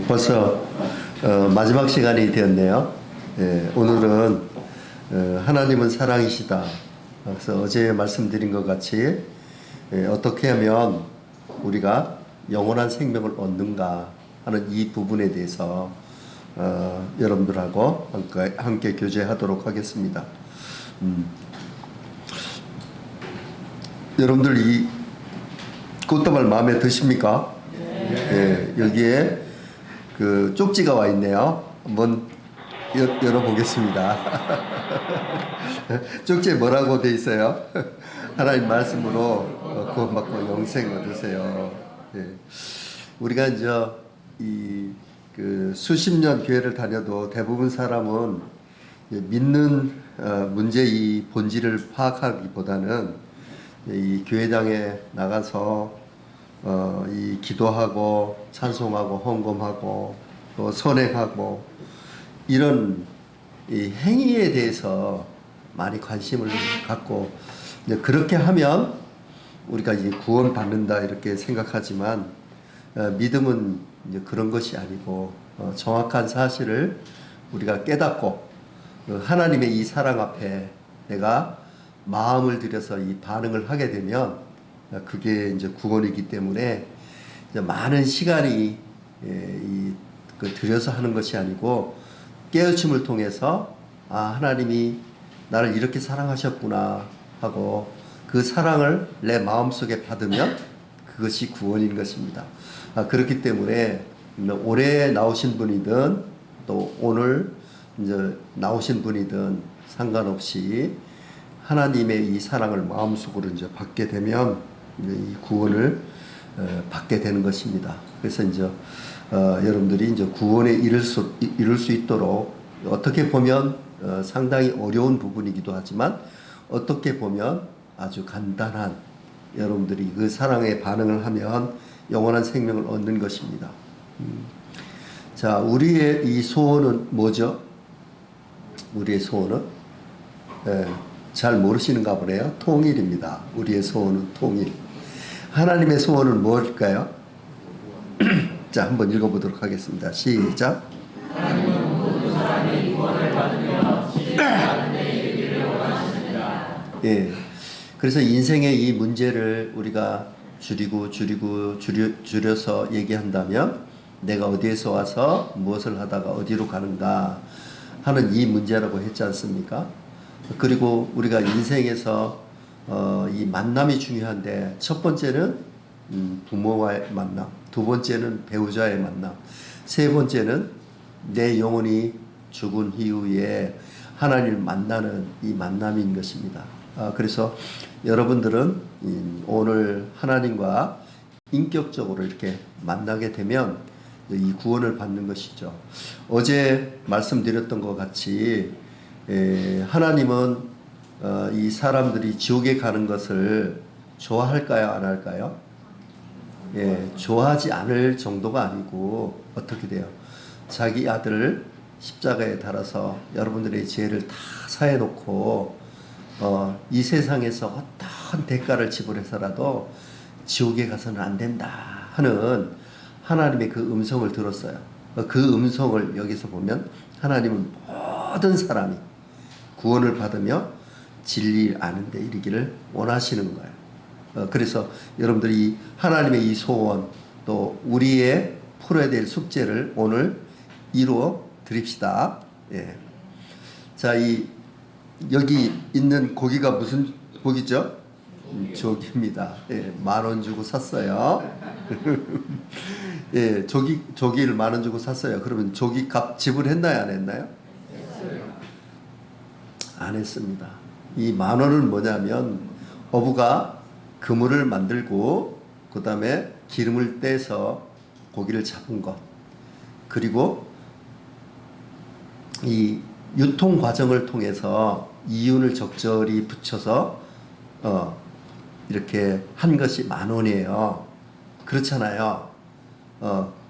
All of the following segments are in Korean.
벌써 마지막 시간이 되었네요. 예, 오늘은 하나님은 사랑이시다. 그래서 어제 말씀드린 것 같이 어떻게 하면 우리가 영원한 생명을 얻는가 하는 이 부분에 대해서 여러분들하고 함께 교제하도록 하겠습니다. 여러분들 이 꽃다발 마음에 드십니까? 네. 예, 여기에 그 쪽지가 와 있네요. 한번 열어보겠습니다. 쪽지에 뭐라고 돼 있어요? 하나님 말씀으로 구원받고 영생 얻으세요. 예. 우리가 이제 그 수십 년 교회를 다녀도 대부분 사람은 믿는 문제의 본질을 파악하기보다는 이 교회당에 나가서 이 기도하고 찬송하고 헌금하고 또 선행하고 이런 이 행위에 대해서 많이 관심을 갖고 그렇게 하면 우리가 이제 구원 받는다 이렇게 생각하지만 믿음은 이제 그런 것이 아니고 정확한 사실을 우리가 깨닫고 하나님의 이 사랑 앞에 내가 마음을 들여서 이 반응을 하게 되면 그게 이제 구원이기 때문에 이제 많은 시간이 들여서 하는 것이 아니고 깨우침을 통해서 하나님이 나를 이렇게 사랑하셨구나 하고 그 사랑을 내 마음속에 받으면 그것이 구원인 것입니다. 그렇기 때문에 올해 나오신 분이든 또 오늘 이제 나오신 분이든 상관없이 하나님의 이 사랑을 마음속으로 이제 받게 되면 이 구원을 받게 되는 것입니다. 그래서 이제 여러분들이 이제 구원에 이룰 수 있도록 어떻게 보면 상당히 어려운 부분이기도 하지만 어떻게 보면 아주 간단한 여러분들이 그 사랑에 반응을 하면 영원한 생명을 얻는 것입니다. 자, 우리의 이 소원은 뭐죠? 우리의 소원은 잘 모르시는가 보네요. 통일입니다. 우리의 소원은 통일. 하나님의 소원은 무엇일까요? 자, 한번 읽어보도록 하겠습니다. 시작. 하나님은 모든 사람이 구원을 받으며 진리하는 데 이르기를 원하십니다. 예. 그래서 인생의 이 문제를 우리가 줄여서 얘기한다면 내가 어디에서 와서 무엇을 하다가 어디로 가는가 하는 이 문제라고 했지 않습니까? 그리고 우리가 인생에서 이 만남이 중요한데 첫 번째는 부모와의 만남, 두 번째는 배우자의 만남, 세 번째는 내 영혼이 죽은 이후에 하나님을 만나는 이 만남인 것입니다. 그래서 여러분들은 오늘 하나님과 인격적으로 이렇게 만나게 되면 이 구원을 받는 것이죠. 어제 말씀드렸던 것 같이 하나님은 이 사람들이 지옥에 가는 것을 좋아할까요? 안 할까요? 예, 좋아하지 않을 정도가 아니고 어떻게 돼요? 자기 아들을 십자가에 달아서 여러분들의 죄를 다 사해놓고 이 세상에서 어떤 대가를 지불해서라도 지옥에 가서는 안 된다 하는 하나님의 그 음성을 들었어요. 그 음성을 여기서 보면 하나님은 모든 사람이 구원을 받으며 진리를 아는 데 이르기를 원하시는 거예요. 그래서 여러분들이 하나님의 이 소원 또 우리의 풀어야 될 숙제를 오늘 이루어 드립시다. 예. 자, 여기 있는 고기가 무슨 고기죠? 조기입니다. 예, 10,000원 주고 샀어요. 예, 조기를 10,000원 주고 샀어요. 그러면 조기 값 지불했나요? 안 했나요? 안 했습니다. 이 10,000원은 뭐냐면 어부가 그물을 만들고 그 다음에 기름을 떼서 고기를 잡은 것, 그리고 이 유통 과정을 통해서 이윤을 적절히 붙여서 이렇게 한 것이 10,000원이에요. 그렇잖아요.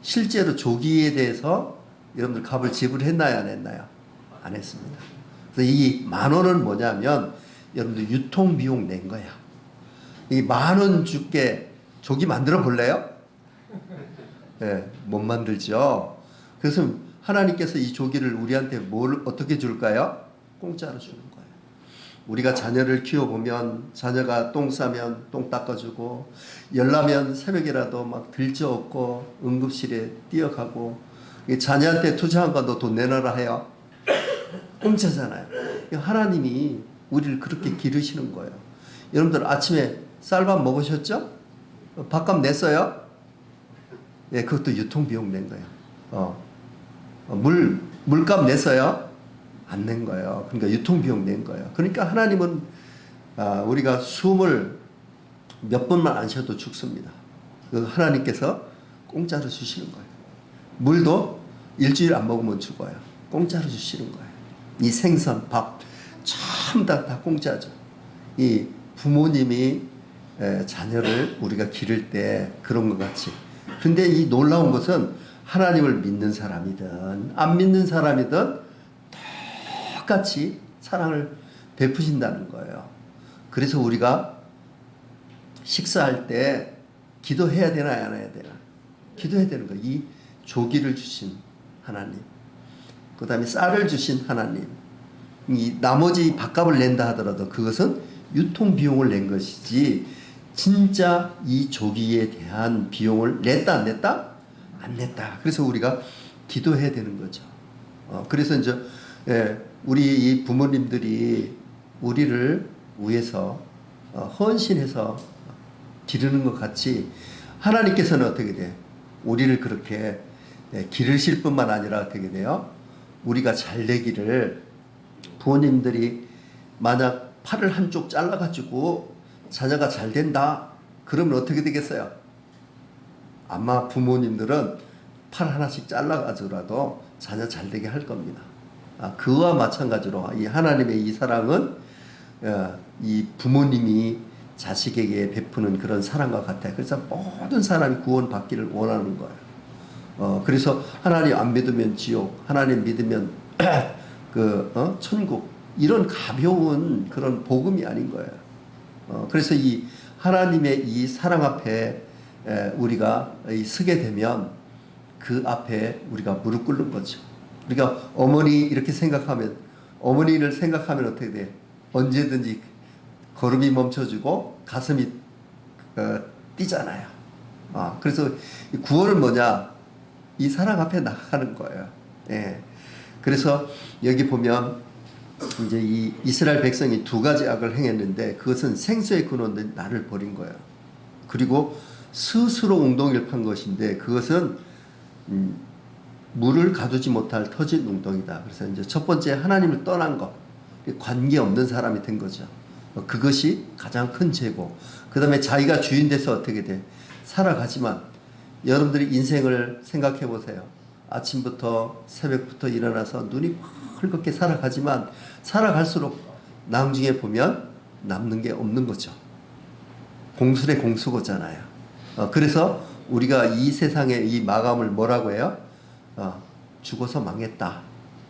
실제로 조기에 대해서 여러분들 값을 지불했나요? 안 했나요? 안 했습니다. 그래서 이 10,000원은 뭐냐면 여러분들 유통비용 낸 거야. 이 10,000원 줄게 조기 만들어 볼래요? 못 만들죠. 그래서 하나님께서 이 조기를 우리한테 뭘 어떻게 줄까요? 공짜로 주는 거예요. 우리가 자녀를 키워보면 자녀가 똥 싸면 똥 닦아주고 열나면 새벽이라도 막 들져업고 응급실에 뛰어가고 자녀한테 투자한 거 너 돈 내놔라 해요. 공짜잖아요. 하나님이 우리를 그렇게 기르시는 거예요. 여러분들 아침에 쌀밥 먹으셨죠? 밥값 냈어요? 예, 그것도 유통비용 낸 거예요. 물값 냈어요? 안 낸 거예요. 그러니까 유통비용 낸 거예요. 그러니까 하나님은 우리가 숨을 몇 번만 안 쉬어도 죽습니다. 하나님께서 공짜로 주시는 거예요. 물도 일주일 안 먹으면 죽어요. 공짜로 주시는 거예요. 이 생선, 밥 전부 다 공짜죠. 이 부모님이 자녀를 우리가 기를 때 그런 것 같이. 근데 이 놀라운 것은 하나님을 믿는 사람이든 안 믿는 사람이든 똑같이 사랑을 베푸신다는 거예요. 그래서 우리가 식사할 때 기도해야 되나 안 해야 되나? 기도해야 되는 거예요. 이 조기를 주신 하나님, 그 다음에 쌀을 주신 하나님, 이 나머지 밥값을 낸다 하더라도 그것은 유통비용을 낸 것이지 진짜 이 조기에 대한 비용을 냈다 안 냈다? 안 냈다. 그래서 우리가 기도해야 되는 거죠. 그래서 이제 우리 이 부모님들이 우리를 위해서 헌신해서 기르는 것 같이 하나님께서는 어떻게 돼? 우리를 그렇게 기르실 뿐만 아니라 어떻게 돼요? 우리가 잘 되기를 부모님들이 만약 팔을 한쪽 잘라가지고 자녀가 잘 된다. 그러면 어떻게 되겠어요? 아마 부모님들은 팔 하나씩 잘라가지고라도 자녀 잘 되게 할 겁니다. 그와 마찬가지로 이 하나님의 이 사랑은 이 부모님이 자식에게 베푸는 그런 사랑과 같아요. 그래서 모든 사람이 구원받기를 원하는 거예요. 그래서 하나님 안 믿으면 지옥, 하나님 믿으면 천국, 이런 가벼운 그런 복음이 아닌 거예요. 그래서 이 하나님의 이 사랑 앞에 우리가 서게 되면 그 앞에 우리가 무릎 꿇는 거죠. 우리가 어머니 이렇게 생각하면, 어머니를 생각하면 어떻게 돼? 언제든지 걸음이 멈춰지고 가슴이 뛰잖아요. 그래서 구원은 뭐냐? 이 사랑 앞에 나가는 거예요. 예. 그래서 여기 보면 이제 이 이스라엘 백성이 두 가지 악을 행했는데 그것은 생수의 근원된 나를 버린 거예요. 그리고 스스로 웅덩이를 판 것인데 그것은 물을 가두지 못할 터진 웅덩이다. 그래서 이제 첫 번째 하나님을 떠난 것, 관계 없는 사람이 된 거죠. 그것이 가장 큰 죄고, 그 다음에 자기가 주인 돼서 어떻게 돼? 살아가지만 여러분들이 인생을 생각해 보세요. 아침부터 새벽부터 일어나서 눈이 헐겁게 살아가지만 살아갈수록 나중에 보면 남는 게 없는 거죠. 공술의 공수거잖아요. 그래서 우리가 이 세상의 이 마감을 뭐라고 해요? 죽어서 망했다.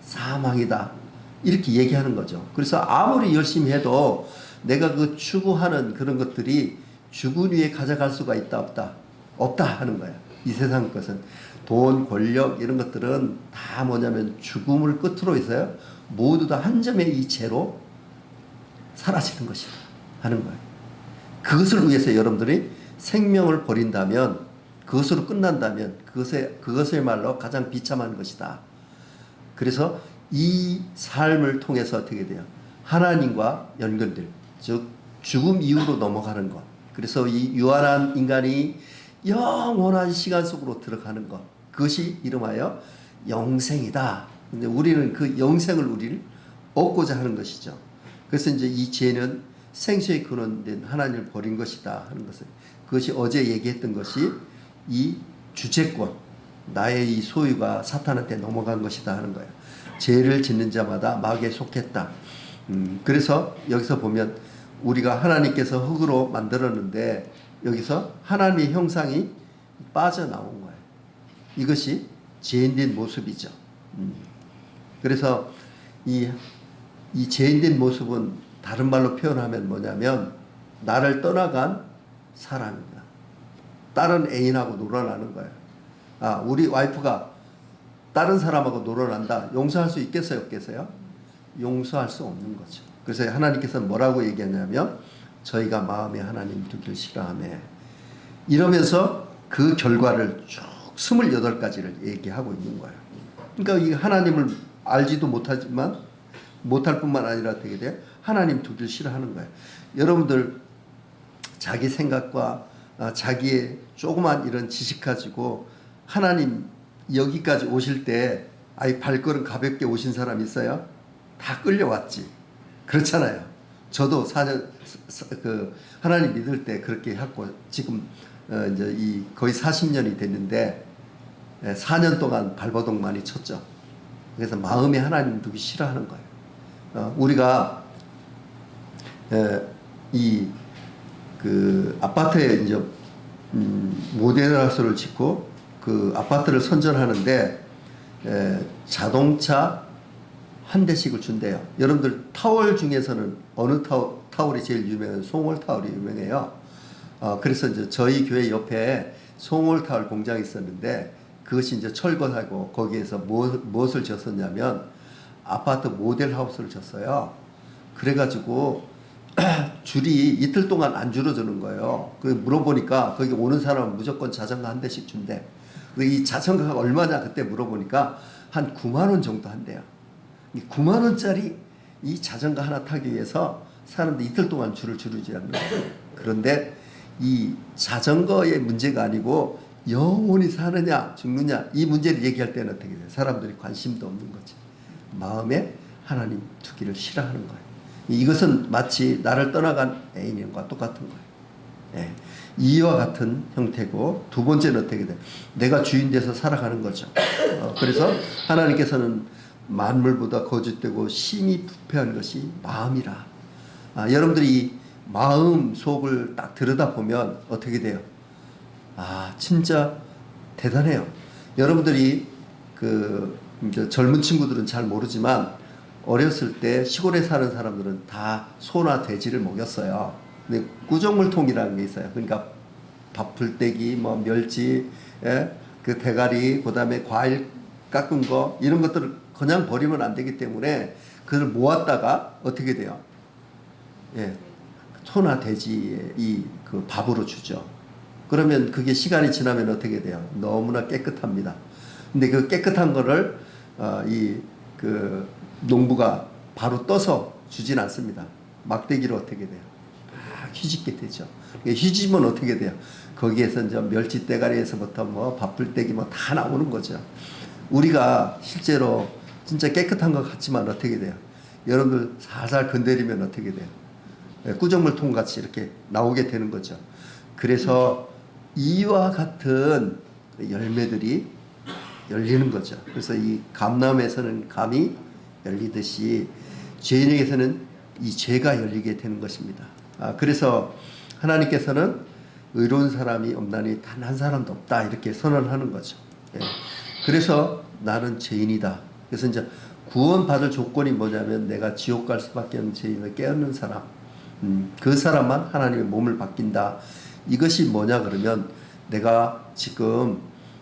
사망이다. 이렇게 얘기하는 거죠. 그래서 아무리 열심히 해도 내가 그 추구하는 그런 것들이 죽은 위에 가져갈 수가 있다 없다? 없다 하는 거예요. 이 세상 것은 돈, 권력 이런 것들은 다 뭐냐면 죽음을 끝으로 해서요. 모두 다 한 점의 이 죄로 사라지는 것이다 하는 거예요. 그것을 위해서 여러분들이 생명을 버린다면, 그것으로 끝난다면 그것을말로 가장 비참한 것이다. 그래서 이 삶을 통해서 어떻게 돼요? 하나님과 연결될, 즉 죽음 이후로 넘어가는 것. 그래서 이 유한한 인간이 영원한 시간 속으로 들어가는 것. 그것이 이름하여 영생이다. 근데 우리는 그 영생을 우리를 얻고자 하는 것이죠. 그래서 이제 이 죄는 생수의 근원된 하나님을 버린 것이다 하는 것을, 그것이 어제 얘기했던 것이 이 주체권, 나의 이 소유가 사탄한테 넘어간 것이다 하는 거예요. 죄를 짓는 자마다 마귀에 속했다. 그래서 여기서 보면 우리가 하나님께서 흙으로 만들었는데 여기서 하나님의 형상이 빠져나온 거예요. 이것이 죄인된 모습이죠. 그래서 이 죄인된 모습은 다른 말로 표현하면 뭐냐면 나를 떠나간 사람입니다. 다른 애인하고 놀아나는 거예요. 우리 와이프가 다른 사람하고 놀아난다. 용서할 수 있겠어요, 없겠어요? 용서할 수 없는 거죠. 그래서 하나님께서는 뭐라고 얘기하냐면 저희가 마음에 하나님 두기를 싫어하며 이러면서 그 결과를 쭉 28가지를 얘기하고 있는 거예요. 그러니까 이 하나님을 알지도 못하지만 못할 뿐만 아니라 되게 돼 하나님 두기를 싫어하는 거예요. 여러분들 자기 생각과 자기의 조그만 이런 지식 가지고 하나님 여기까지 오실 때 아예 발걸음 가볍게 오신 사람 있어요? 다 끌려왔지. 그렇잖아요. 저도 4년 그 하나님 믿을 때 그렇게 했고 지금 이제 이 거의 40년이 됐는데 4년 동안 발버둥 많이 쳤죠. 그래서 마음에 하나님 두기 싫어하는 거예요. 우리가 이 그 아파트에 이제 모델하우스를 짓고 그 아파트를 선전하는데 자동차 한 대씩을 준대요. 여러분들 타월 중에서는 어느 타월이 제일 유명해요? 송월 타월이 유명해요. 그래서 이제 저희 교회 옆에 송월 타월 공장이 있었는데 그것이 이제 철거하고 거기에서 무엇을 졌었냐면 아파트 모델하우스를 졌어요. 그래가지고 줄이 이틀 동안 안 줄어드는 거예요. 그 물어보니까 거기 오는 사람은 무조건 자전거 한 대씩 준대. 이 자전거가 얼마냐 그때 물어보니까 한 9만 원 정도 한대요. 이 9만 원짜리 이 자전거 하나 타기 위해서 사람들 이틀 동안 줄을 지르지 않는 거예요. 그런데 이 자전거의 문제가 아니고 영원히 사느냐 죽느냐 이 문제를 얘기할 때는 어떻게 돼요? 사람들이 관심도 없는 거지. 마음에 하나님 두기를 싫어하는 거예요. 이것은 마치 나를 떠나간 애인과 똑같은 거예요. 예. 이와 같은 형태고 두 번째는 어떻게 돼요? 내가 주인 돼서 살아가는 거죠. 그래서 하나님께서는 만물보다 거짓되고 심히 부패한 것이 마음이라. 여러분들이 이 마음 속을 딱 들여다보면 어떻게 돼요? 진짜 대단해요. 여러분들이 이제 젊은 친구들은 잘 모르지만 어렸을 때 시골에 사는 사람들은 다 소나 돼지를 먹였어요. 근데 구정물통이라는 게 있어요. 그러니까 밥풀떼기, 뭐 멸치, 그 대가리, 그다음에 과일 깎은 거 이런 것들을 그냥 버리면 안 되기 때문에 그걸 모았다가 어떻게 돼요? 소나 돼지의 그 밥으로 주죠. 그러면 그게 시간이 지나면 어떻게 돼요? 너무나 깨끗합니다. 근데 그 깨끗한 거를 그 농부가 바로 떠서 주진 않습니다. 막대기로 어떻게 돼요? 휘집게 되죠. 휘집으면 어떻게 돼요? 거기에서 이제 멸치 대가리에서부터 뭐 밥풀떼기 뭐 다 나오는 거죠. 우리가 실제로 진짜 깨끗한 것 같지만 어떻게 돼요? 여러분들 살살 건드리면 어떻게 돼요? 구정물통 같이 이렇게 나오게 되는 거죠. 그래서 이와 같은 열매들이 열리는 거죠. 그래서 이 감람에서는 감이 열리듯이 죄인에게서는 이 죄가 열리게 되는 것입니다. 그래서 하나님께서는 의로운 사람이 없나니 단 한 사람도 없다 이렇게 선언하는 거죠. 그래서 나는 죄인이다. 그래서 이제 구원받을 조건이 뭐냐면 내가 지옥 갈 수밖에 없는 죄인을 깨닫는 사람, 그 사람만 하나님의 몸을 받긴다. 이것이 뭐냐 그러면 내가 지금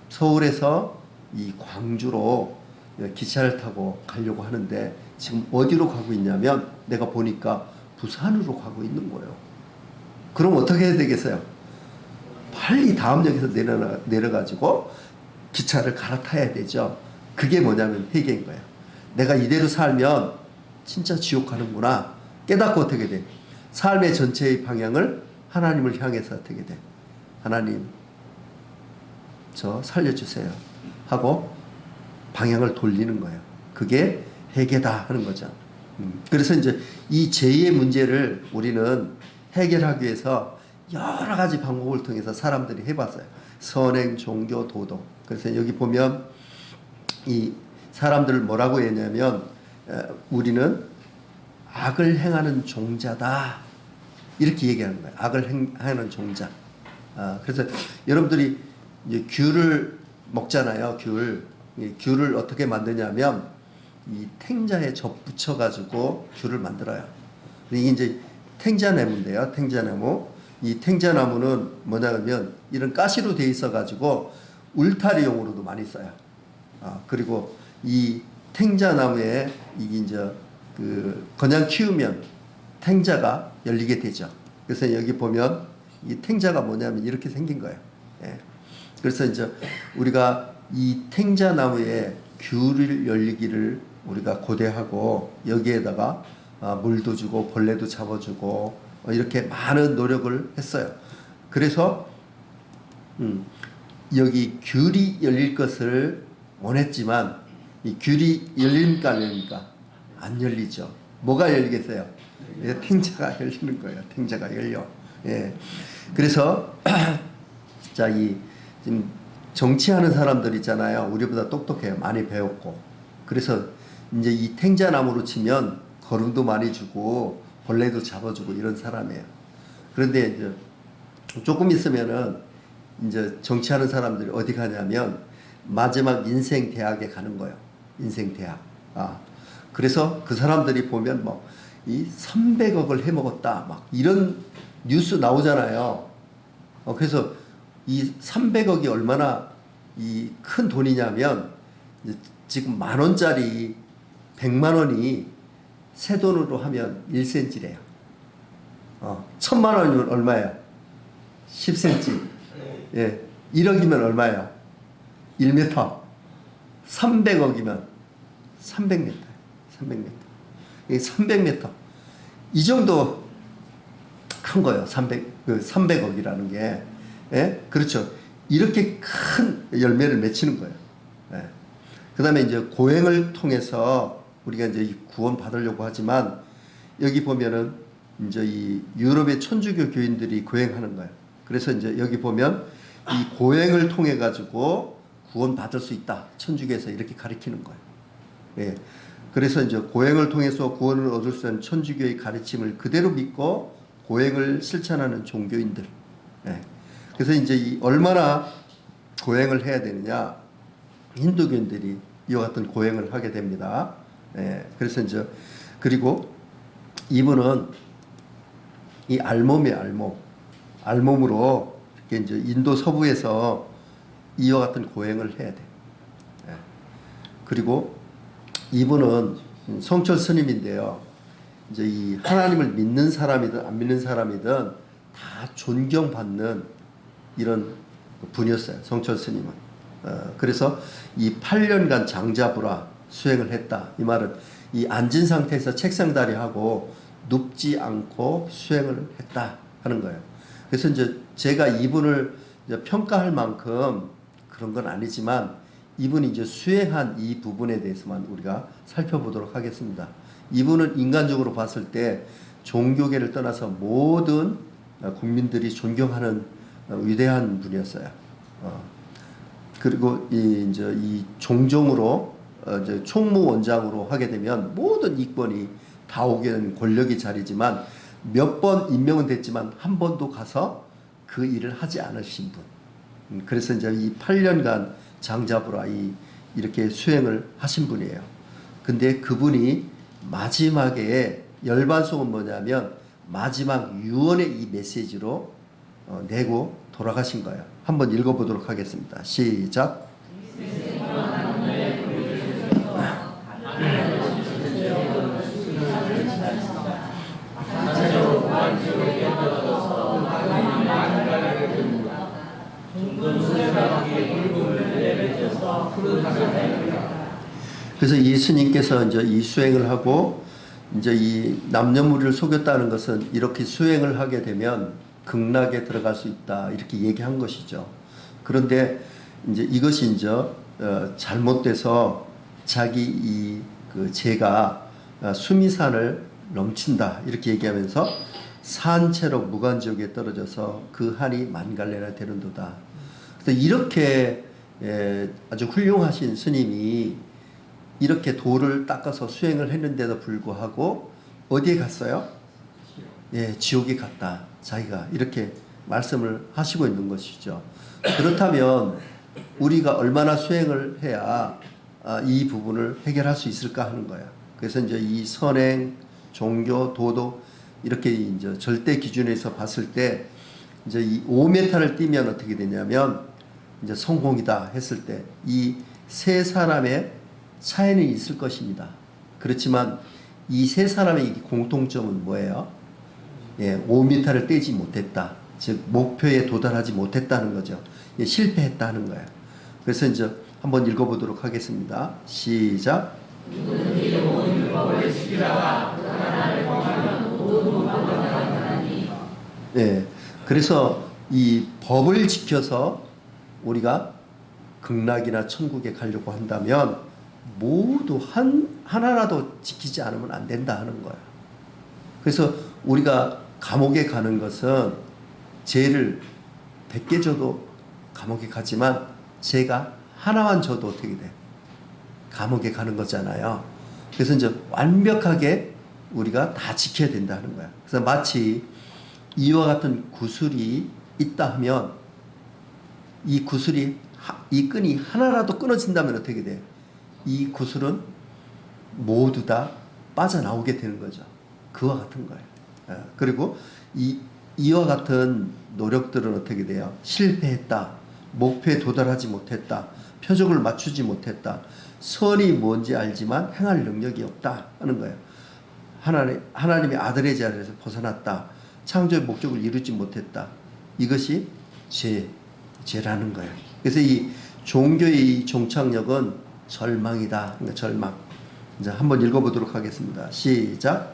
서울에서 이 광주로 기차를 타고 가려고 하는데 지금 어디로 가고 있냐면 내가 보니까 부산으로 가고 있는 거예요. 그럼 어떻게 해야 되겠어요? 빨리 다음 역에서 내려가지고 기차를 갈아타야 되죠. 그게 뭐냐면 회개인 거예요. 내가 이대로 살면 진짜 지옥 가는구나 깨닫고 어떻게 돼? 삶의 전체의 방향을 하나님을 향해서 어떻게 돼? 하나님 저 살려주세요 하고 방향을 돌리는 거예요. 그게 회개다 하는 거죠. 그래서 이제 이 죄의 문제를 우리는 해결하기 위해서 여러 가지 방법을 통해서 사람들이 해봤어요. 선행, 종교, 도덕. 그래서 여기 보면 이 사람들을 뭐라고 했냐면 우리는 악을 행하는 종자다 이렇게 얘기하는 거예요. 악을 행하는 종자. 그래서 여러분들이 이제 귤을 먹잖아요. 귤을 어떻게 만드냐면 이 탱자에 접 붙여가지고 귤을 만들어요. 이게 이제 탱자나무인데요. 탱자나무. 이 탱자나무는 뭐냐면 이런 가시로 돼 있어가지고 울타리용으로도 많이 써요. 그리고 이 탱자나무에 이게 이제 그 그냥 키우면 탱자가 열리게 되죠. 그래서 여기 보면 이 탱자가 뭐냐면 이렇게 생긴 거예요. 예. 그래서 이제 우리가 이 탱자나무에 귤을 열리기를 우리가 고대하고 여기에다가 물도 주고 벌레도 잡아주고 이렇게 많은 노력을 했어요. 그래서 여기 귤이 열릴 것을 원했지만 이 귤이 열립니까 안 열립니까? 안 열리죠. 뭐가 열리겠어요? 탱자가 열리는 거예요. 탱자가 열려. 예. 그래서 자, 이 지금 정치하는 사람들 있잖아요. 우리보다 똑똑해요. 많이 배웠고. 그래서 이제 이 탱자나무로 치면 거름도 많이 주고 벌레도 잡아주고 이런 사람이에요. 그런데 이제 조금 있으면은 이제 정치하는 사람들이 어디 가냐면 마지막 인생 대학에 가는 거예요. 인생 대학. 그래서 그 사람들이 보면 뭐 이 300억을 해먹었다 막 이런 뉴스 나오잖아요. 그래서 이 300억이 얼마나 이 큰 돈이냐면 지금 10,000원짜리 100만 원이 새 돈으로 하면 1cm래요. 1,000만 원이면 얼마예요? 10cm. 예. 1억이면 얼마예요? 1m. 300억이면 300m. 300m. 300m. 이 정도 큰 거예요. 300억이라는 게. 예? 그렇죠. 이렇게 큰 열매를 맺히는 거예요. 예. 그 다음에 이제 고행을 통해서 우리가 이제 구원 받으려고 하지만 여기 보면은 이제 이 유럽의 천주교 교인들이 고행하는 거예요. 그래서 이제 여기 보면 이 고행을 통해 가지고 구원 받을 수 있다. 천주교에서 이렇게 가르치는 거예요. 예. 그래서 이제 고행을 통해서 구원을 얻을 수 있는 천주교의 가르침을 그대로 믿고 고행을 실천하는 종교인들. 예. 그래서 이제 얼마나 고행을 해야 되느냐. 힌두교인들이 이와 같은 고행을 하게 됩니다. 예. 그래서 이제 그리고 이분은 이 알몸이에요, 알몸. 알몸으로 이렇게 이제 인도 서부에서 이와 같은 고행을 해야 돼. 예. 그리고 이분은 성철 스님인데요. 이제 이 하나님을 믿는 사람이든 안 믿는 사람이든 다 존경받는 이런 분이었어요. 성철 스님은. 그래서 이 8년간 장자부라 수행을 했다. 이 말은 이 앉은 상태에서 책상다리 하고 눕지 않고 수행을 했다 하는 거예요. 그래서 이제 제가 이분을 이제 평가할 만큼 그런 건 아니지만 이분이 이제 수행한 이 부분에 대해서만 우리가 살펴보도록 하겠습니다. 이분은 인간적으로 봤을 때 종교계를 떠나서 모든 국민들이 존경하는 위대한 분이었어요. 그리고 이제 이 종종으로 이제 총무원장으로 하게 되면 모든 이권이 다 오게 되는 권력의 자리지만 몇 번 임명은 됐지만 한 번도 가서 그 일을 하지 않으신 분. 그래서 이제 이 8년간 장자부라 이렇게 수행을 하신 분이에요. 근데 그분이 마지막에 열반송은 뭐냐면 마지막 유언의 이 메시지로 내고 돌아가신 거예요. 한번 읽어보도록 하겠습니다. 시작. 그래서 이 스님께서 이제 이 수행을 하고 이제 이 남녀무리를 속였다는 것은 이렇게 수행을 하게 되면 극락에 들어갈 수 있다 이렇게 얘기한 것이죠. 그런데 이제 이것이 이제 잘못돼서 자기 그 죄가 수미산을 넘친다 이렇게 얘기하면서 산채로 무간지옥에 떨어져서 그 한이 만갈래나 되는도다. 그래서 이렇게 아주 훌륭하신 스님이 이렇게 돌을 닦아서 수행을 했는데도 불구하고 어디에 갔어요? 예, 지옥에 갔다. 자기가 이렇게 말씀을 하시고 있는 것이죠. 그렇다면 우리가 얼마나 수행을 해야 이 부분을 해결할 수 있을까 하는 거예요. 그래서 이제 이 선행, 종교, 도덕 이렇게 이제 절대 기준에서 봤을 때 이제 이 5m를 뛰면 어떻게 되냐면 이제 성공이다 했을 때 이 세 사람의 차이는 있을 것입니다. 그렇지만 이 세 사람의 공통점은 뭐예요? 예, 5m를 떼지 못했다. 즉 목표에 도달하지 못했다는 거죠. 예, 실패했다는 거예요. 그래서 이제 한번 읽어보도록 하겠습니다. 시작. 누구든지 온 율법을 지키다가 그 하나를 범하면 모두 망하나니. 예, 그래서 이 법을 지켜서 우리가 극락이나 천국에 가려고 한다면 모두 하나라도 지키지 않으면 안 된다 하는 거예요. 그래서 우리가 감옥에 가는 것은 죄를 100개 져도 감옥에 가지만 죄가 하나만 져도 어떻게 돼? 감옥에 가는 거잖아요. 그래서 이제 완벽하게 우리가 다 지켜야 된다는 거야. 그래서 마치 이와 같은 구슬이 있다 하면 이 구슬이 이 끈이 하나라도 끊어진다면 어떻게 돼? 이 구슬은 모두 다 빠져나오게 되는 거죠. 그와 같은 거예요. 그리고 이와 같은 노력들은 어떻게 돼요? 실패했다. 목표에 도달하지 못했다. 표적을 맞추지 못했다. 선이 뭔지 알지만 행할 능력이 없다 하는 거예요. 하나님의 아들의 자리에서 벗어났다. 창조의 목적을 이루지 못했다. 이것이 죄라는 거예요. 그래서 이 종교의 종착역은 절망이다. 그러니까 절망. 이제 한번 읽어보도록 하겠습니다. 시작.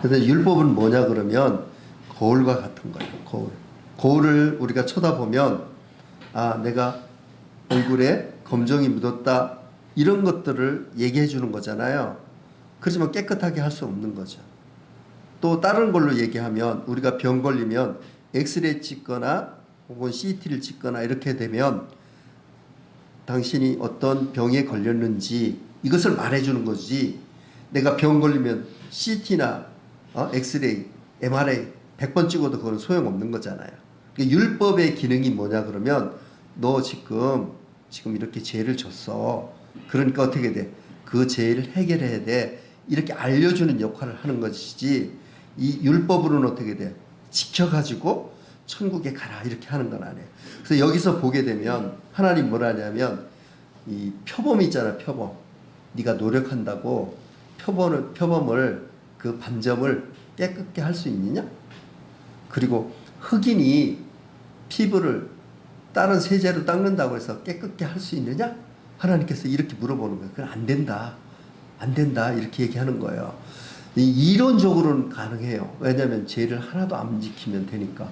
그래서 율법은 뭐냐 그러면 거울과 같은 거예요. 거울을 우리가 쳐다보면 아, 내가 얼굴에 검정이 묻었다. 이런 것들을 얘기해 주는 거잖아요. 그렇지만 깨끗하게 할 수 없는 거죠. 또 다른 걸로 얘기하면 우리가 병 걸리면 엑스레이 찍거나 혹은 CT를 찍거나 이렇게 되면 당신이 어떤 병에 걸렸는지 이것을 말해주는 거지. 내가 병 걸리면 CT나 엑스레이, MRI 100번 찍어도 그건 소용없는 거잖아요. 그러니까 율법의 기능이 뭐냐 그러면 너 지금 이렇게 죄를 졌어. 그러니까 어떻게 돼? 그 죄를 해결해야 돼. 이렇게 알려주는 역할을 하는 것이지 이 율법으로는 어떻게 돼? 지켜가지고 천국에 가라 이렇게 하는 건 아니에요. 그래서 여기서 보게 되면 하나님 뭐라 하냐면 이 표범이 있잖아. 표범. 네가 노력한다고 표범을 그 반점을 깨끗게 할 수 있느냐? 그리고 흑인이 피부를 다른 세제로 닦는다고 해서 깨끗게 할 수 있느냐? 하나님께서 이렇게 물어보는 거예요. 그건 안 된다. 안 된다. 이렇게 얘기하는 거예요. 이론적으로는 가능해요. 왜냐하면 죄를 하나도 안 지키면 되니까.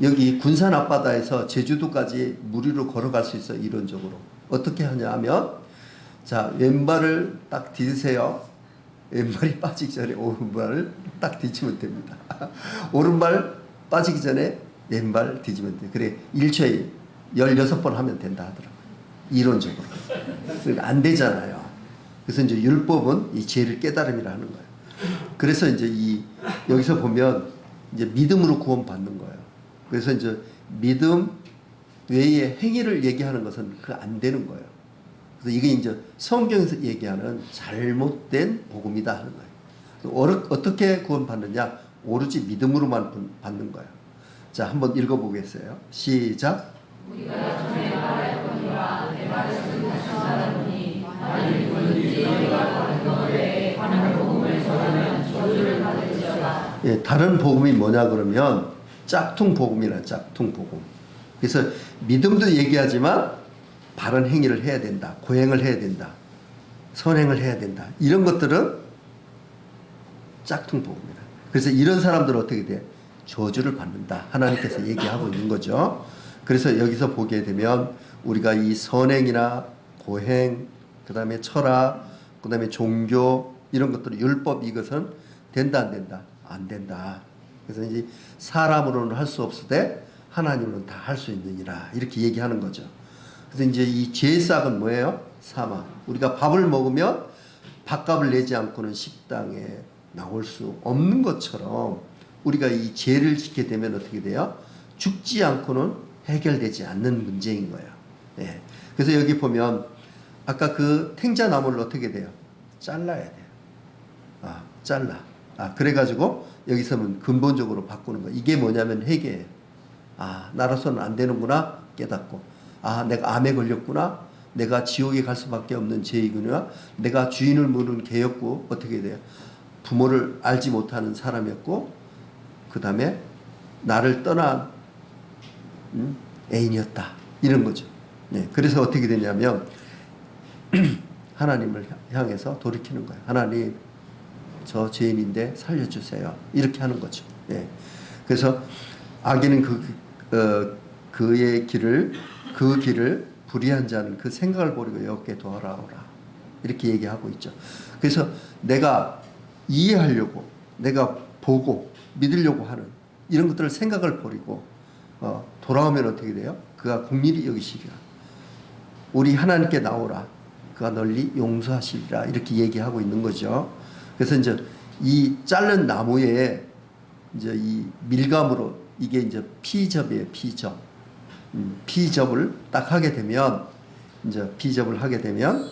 여기 군산 앞바다에서 제주도까지 무리로 걸어갈 수 있어요. 이론적으로. 어떻게 하냐 하면 자, 왼발을 딱 디디세요. 왼발이 빠지기 전에 오른발을 딱 뒤치면 됩니다. 오른발 빠지기 전에 왼발 뒤지면 돼. 그래 1초에 16번 하면 된다 하더라고요. 이론적으로. 그러니까 안 되잖아요. 그래서 이제 율법은 이 죄를 깨달음이라 하는 거예요. 그래서 이제 여기서 보면 이제 믿음으로 구원받는 거예요. 그래서 이제 믿음 외에 행위를 얘기하는 것은 그 안 되는 거예요. 그래서 이게 이제 성경에서 얘기하는 잘못된 복음이다 하는 거예요. 어떻게 구원받느냐? 오로지 믿음으로만 받는 거예요. 자, 한번 읽어보겠어요. 시작. 우리가 전에 말하였거니와 내 말씀을 다시 말하노니 만일 누구든지 너희가 다른 것 외에 다른 복음을 전하면 저주를 받을지어다. 예, 다른 복음이 뭐냐 그러면 짝퉁 복음이라 짝퉁 복음. 그래서 믿음도 얘기하지만 바른 행위를 해야 된다. 고행을 해야 된다. 선행을 해야 된다. 이런 것들은 짝퉁 복음이다. 그래서 이런 사람들은 어떻게 돼? 저주를 받는다. 하나님께서 얘기하고 있는 거죠. 그래서 여기서 보게 되면 우리가 이 선행이나 고행, 그 다음에 철학, 그 다음에 종교 이런 것들 율법 이것은 된다 안 된다? 안 된다. 그래서 이제 사람으로는 할 수 없으되 하나님은 다 할 수 있느니라 이렇게 얘기하는 거죠. 그래서 이제 이 죄의 싹은 뭐예요? 사망. 우리가 밥을 먹으면 밥값을 내지 않고는 식당에 나올 수 없는 것처럼 우리가 이 죄를 짓게 되면 어떻게 돼요? 죽지 않고는 해결되지 않는 문제인 거예요. 네. 그래서 여기 보면 아까 그 탱자나무를 어떻게 돼요? 잘라야 돼요. 잘라. 그래가지고 여기서는 근본적으로 바꾸는 거예요. 이게 뭐냐면 회개예요. 나로서는 안 되는구나 깨닫고, 내가 암에 걸렸구나, 내가 지옥에 갈 수밖에 없는 죄이구나, 내가 주인을 모르는 개였고, 어떻게 돼요? 부모를 알지 못하는 사람이었고, 그 다음에 나를 떠난 애인이었다, 이런 거죠. 네, 그래서 어떻게 되냐면 하나님을 향해서 돌이키는 거예요. 하나님, 저 죄인인데 살려주세요, 이렇게 하는 거죠. 네. 그래서 악인은 그 길을 불의한 자는 그 생각을 버리고 여호와께 돌아오라, 이렇게 얘기하고 있죠. 그래서 내가 이해하려고, 내가 보고 믿으려고 하는 이런 것들을 생각을 버리고 돌아오면 어떻게 돼요? 그가 공의를 여기시리라. 우리 하나님께 나오라. 그가 널리 용서하시리라. 이렇게 얘기하고 있는 거죠. 그래서 이제 이 자른 나무에 이제 이 밀감으로, 이게 이제 피접이에요. 피접. 피접을 딱 하게 되면, 피접을 하게 되면,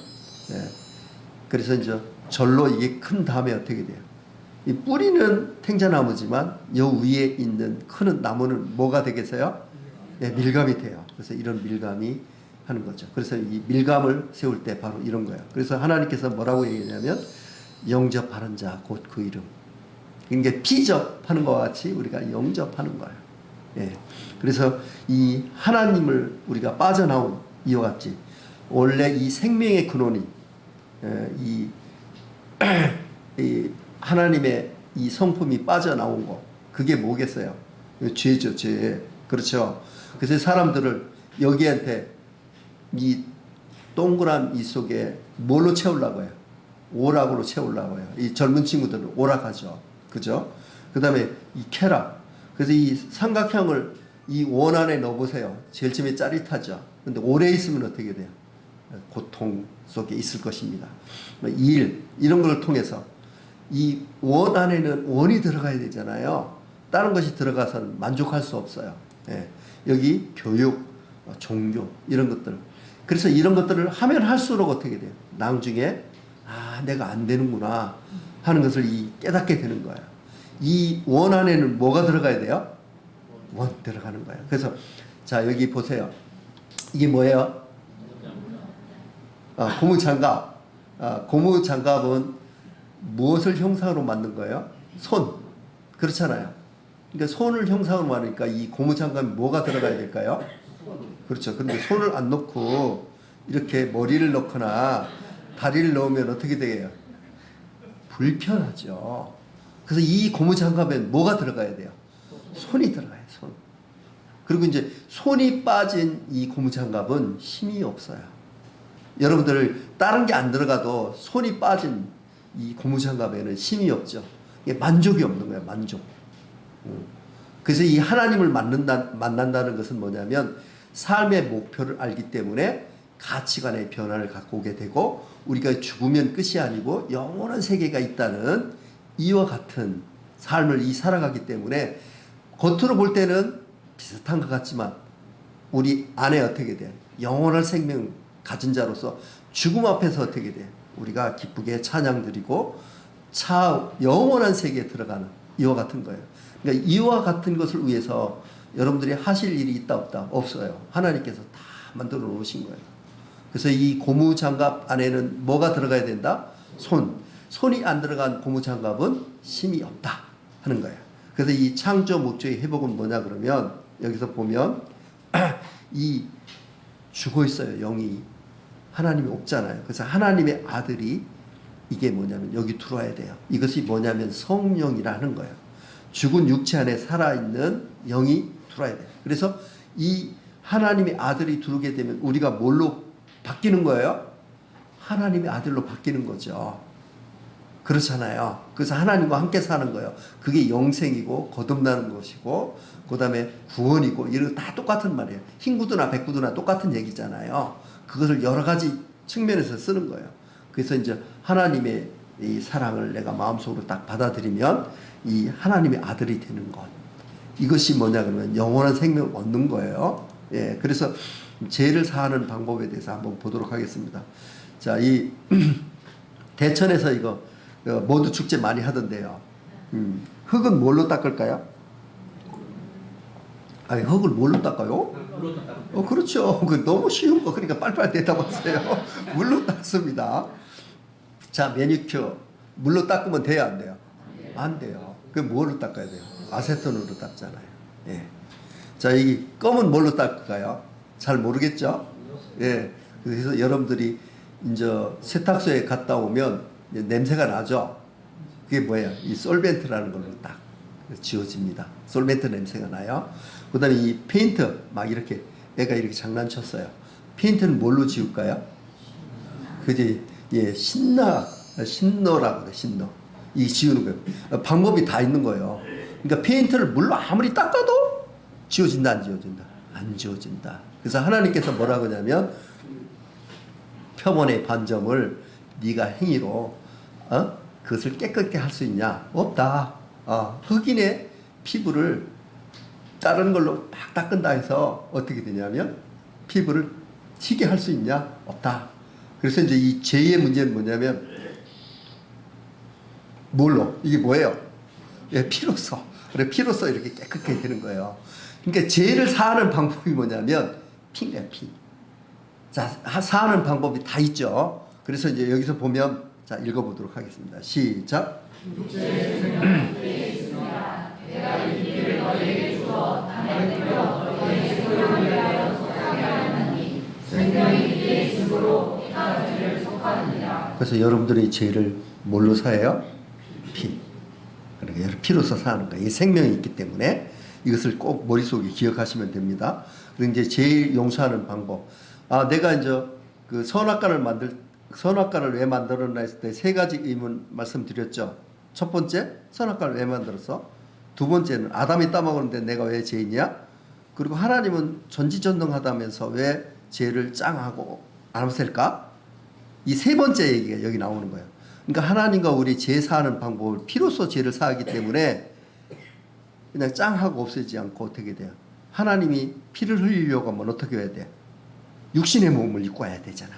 그래서 이제 절로 이게 큰 다음에 어떻게 돼요? 이 뿌리는 탱자나무지만 요 위에 있는 큰 나무는 뭐가 되겠어요? 밀감이 돼요. 그래서 이런 밀감이 하는 거죠. 그래서 이 밀감을 세울 때 바로 이런 거예요. 그래서 하나님께서 뭐라고 얘기하냐면 영접하는 자 곧 그 이름. 그러니까 피접하는 것과 같이 우리가 영접하는 거예요. 그래서 이 하나님을 우리가 빠져나온 이와 같이 원래 이 생명의 근원이 이 하나님의 이 성품이 빠져나온 거, 그게 뭐겠어요? 죄죠, 죄. 그렇죠. 그래서 사람들을 여기한테 이 동그란 이 속에 뭘로 채우려고 해요? 오락으로 채우려고 해요. 이 젊은 친구들은 오락하죠. 그죠? 그 다음에 이 쾌락. 그래서 이 삼각형을 이 원 안에 넣어보세요. 제일 처음에 짜릿하죠. 근데 오래 있으면 어떻게 돼요? 고통 속에 있을 것입니다. 일, 이런 걸 통해서 이 원 안에는 원이 들어가야 되잖아요. 다른 것이 들어가서는 만족할 수 없어요. 여기 교육, 종교, 이런 것들. 그래서 이런 것들을 하면 할수록 어떻게 돼요? 나중에 내가 안 되는구나 하는 것을 깨닫게 되는 거예요. 이 원 안에는 뭐가 들어가야 돼요? 원 들어가는 거예요. 그래서 자, 여기 보세요. 이게 뭐예요? 고무장갑. 고무장갑은 무엇을 형상으로 만든 거예요? 손. 그렇잖아요. 그러니까 손을 형상으로 만드니까 이 고무장갑에 뭐가 들어가야 될까요? 그렇죠. 근데 손을 안 넣고 이렇게 머리를 넣거나 다리를 넣으면 어떻게 돼요? 불편하죠. 그래서 이 고무장갑엔 뭐가 들어가야 돼요? 손이 들어가요, 손. 그리고 이제 손이 빠진 이 고무장갑은 힘이 없어요. 여러분들 다른 게 안 들어가도 손이 빠진 이 고무장갑에는 힘이 없죠. 이게 만족이 없는 거예요, 만족. 그래서 이 하나님을 만난다는 것은 뭐냐면 삶의 목표를 알기 때문에 가치관의 변화를 갖고 오게 되고, 우리가 죽으면 끝이 아니고 영원한 세계가 있다는 이와 같은 삶을 살아가기 때문에 겉으로 볼 때는 비슷한 것 같지만 우리 안에 어떻게 돼? 영원한 생명 가진 자로서 죽음 앞에서 어떻게 돼? 우리가 기쁘게 찬양 드리고 영원한 세계에 들어가는 이와 같은 거예요. 그러니까 이와 같은 것을 위해서 여러분들이 하실 일이 있다 없다? 없어요. 하나님께서 다 만들어 놓으신 거예요. 그래서 이 고무장갑 안에는 뭐가 들어가야 된다? 손이 안 들어간 고무장갑은 힘이 없다 하는 거예요. 그래서 이 창조 목적의 회복은 뭐냐 그러면 여기서 보면 이 죽어 있어요. 영이 하나님이 없잖아요. 그래서 하나님의 아들이 이게 뭐냐면 여기 들어와야 돼요. 이것이 뭐냐면 성령이라는 거예요. 죽은 육체 안에 살아있는 영이 들어와야 돼요. 그래서 이 하나님의 아들이 들어오게 되면 우리가 뭘로 바뀌는 거예요? 하나님의 아들로 바뀌는 거죠. 그렇잖아요. 그래서 하나님과 함께 사는 거예요. 그게 영생이고 거듭나는 것이고 그 다음에 구원이고 이런 거 다 똑같은 말이에요. 흰구두나 백구두나 똑같은 얘기잖아요. 그것을 여러 가지 측면에서 쓰는 거예요. 그래서 이제 하나님의 이 사랑을 내가 마음속으로 딱 받아들이면 이 하나님의 아들이 되는 것. 이것이 뭐냐 그러면 영원한 생명을 얻는 거예요. 그래서 죄를 사하는 방법에 대해서 한번 보도록 하겠습니다. 자, 이 대천에서 이거 모두 축제 많이 하던데요. 흙은 뭘로 닦을까요? 아니, 흙을 뭘로 닦아요? 그렇죠. 그 너무 쉬운 거. 그러니까 빨리빨리 대답하세요. 물로 닦습니다. 자, 매니큐어. 물로 닦으면 돼요, 안 돼요? 안 돼요. 그 뭘로 닦아야 돼요? 아세톤으로 닦잖아요. 예. 자, 이 껌은 뭘로 닦을까요? 잘 모르겠죠? 예. 그래서 여러분들이 이제 세탁소에 갔다 오면 냄새가 나죠? 그게 뭐예요? 이 솔벤트라는 걸로 딱 지워집니다. 솔벤트 냄새가 나요. 그 다음에 이 페인트, 막 이렇게, 애가 이렇게 장난쳤어요. 페인트는 뭘로 지울까요? 그지? 예, 신노라고 그래, 신노. 이 지우는 거예요. 방법이 다 있는 거예요. 그러니까 페인트를 물로 아무리 닦아도 지워진다, 안 지워진다? 안 지워진다. 그래서 하나님께서 뭐라고 하냐면, 표본의 반점을 네가 행위로, 그것을 깨끗게 할 수 있냐? 없다. 흑인의 피부를 다른 걸로 막 닦은다 해서 어떻게 되냐면 피부를 튀게 할 수 있냐? 없다. 그래서 이제 이 죄의 문제는 뭐냐면 뭘로? 이게 뭐예요? 예, 피로써. 그래, 피로써 이렇게 깨끗하게 되는 거예요. 그러니까 죄를 사하는 방법이 뭐냐면 피네, 피. 자, 사하는 방법이 다 있죠. 그래서 이제 여기서 보면 자, 읽어보도록 하겠습니다. 시작. 내가 이 길을 너희에게 주어 남의 되어 너희에게 소용을 위하여 속하게 하였나니 생명이 이의 증거로 피가 죄를 속하느니라. 그래서 여러분들이 죄를 뭘로 사해요? 피. 그러니까 피로서 사는 거예요. 이 생명이 있기 때문에 이것을 꼭 머릿속에 기억하시면 됩니다. 그리고 이제 죄 용서하는 방법. 내가 이제 그 선악과를 왜 만들었나 했을 때 세 가지 의문 말씀드렸죠. 첫 번째, 선악과를 왜 만들었어? 두 번째는 아담이 따먹었는데 내가 왜 죄인이야? 그리고 하나님은 전지전능하다면서 왜 죄를 짱하고 안 없앨까? 이 세 번째 얘기가 여기 나오는 거예요. 그러니까 하나님과 우리 죄 사하는 방법을 피로써 죄를 사하기 때문에 그냥 짱하고 없애지 않고 어떻게 돼요? 하나님이 피를 흘리려고 하면 어떻게 해야 돼? 육신의 몸을 입고 와야 되잖아.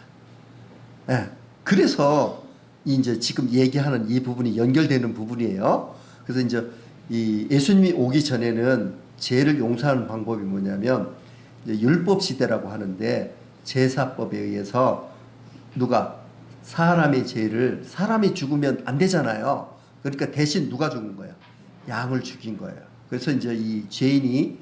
예. 그래서 이제 지금 얘기하는 이 부분이 연결되는 부분이에요. 그래서 이제 이 예수님이 오기 전에는 죄를 용서하는 방법이 뭐냐면 이제 율법 시대라고 하는데 제사법에 의해서 누가 사람의 죄를 사람이 죽으면 안 되잖아요. 그러니까 대신 누가 죽은 거예요? 양을 죽인 거예요. 그래서 이제 이 죄인이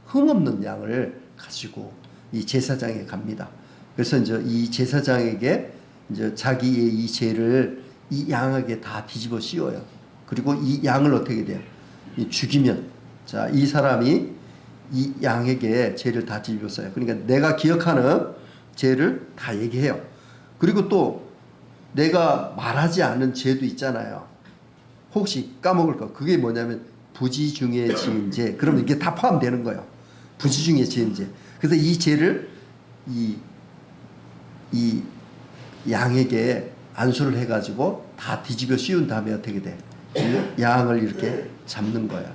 흠없는 양을 가지고 이 제사장에 갑니다. 그래서 이제 이 제사장에게 이제 자기의 이 죄를 이 양에게 다 뒤집어 씌워요. 그리고 이 양을 어떻게 돼요? 죽이면, 자, 이 사람이 이 양에게 죄를 다 뒤집어 써요. 그러니까 내가 기억하는 죄를 다 얘기해요. 그리고 또 내가 말하지 않은 죄도 있잖아요. 혹시 까먹을 거. 그게 뭐냐면 부지 중에 지은 죄. 그러면 이게 다 포함되는 거예요. 부지 중에 지은 죄. 그래서 이 죄를 이 양에게 안수를 해가지고 다 뒤집어 씌운 다음에 어떻게 돼? 양을 이렇게 잡는 거야.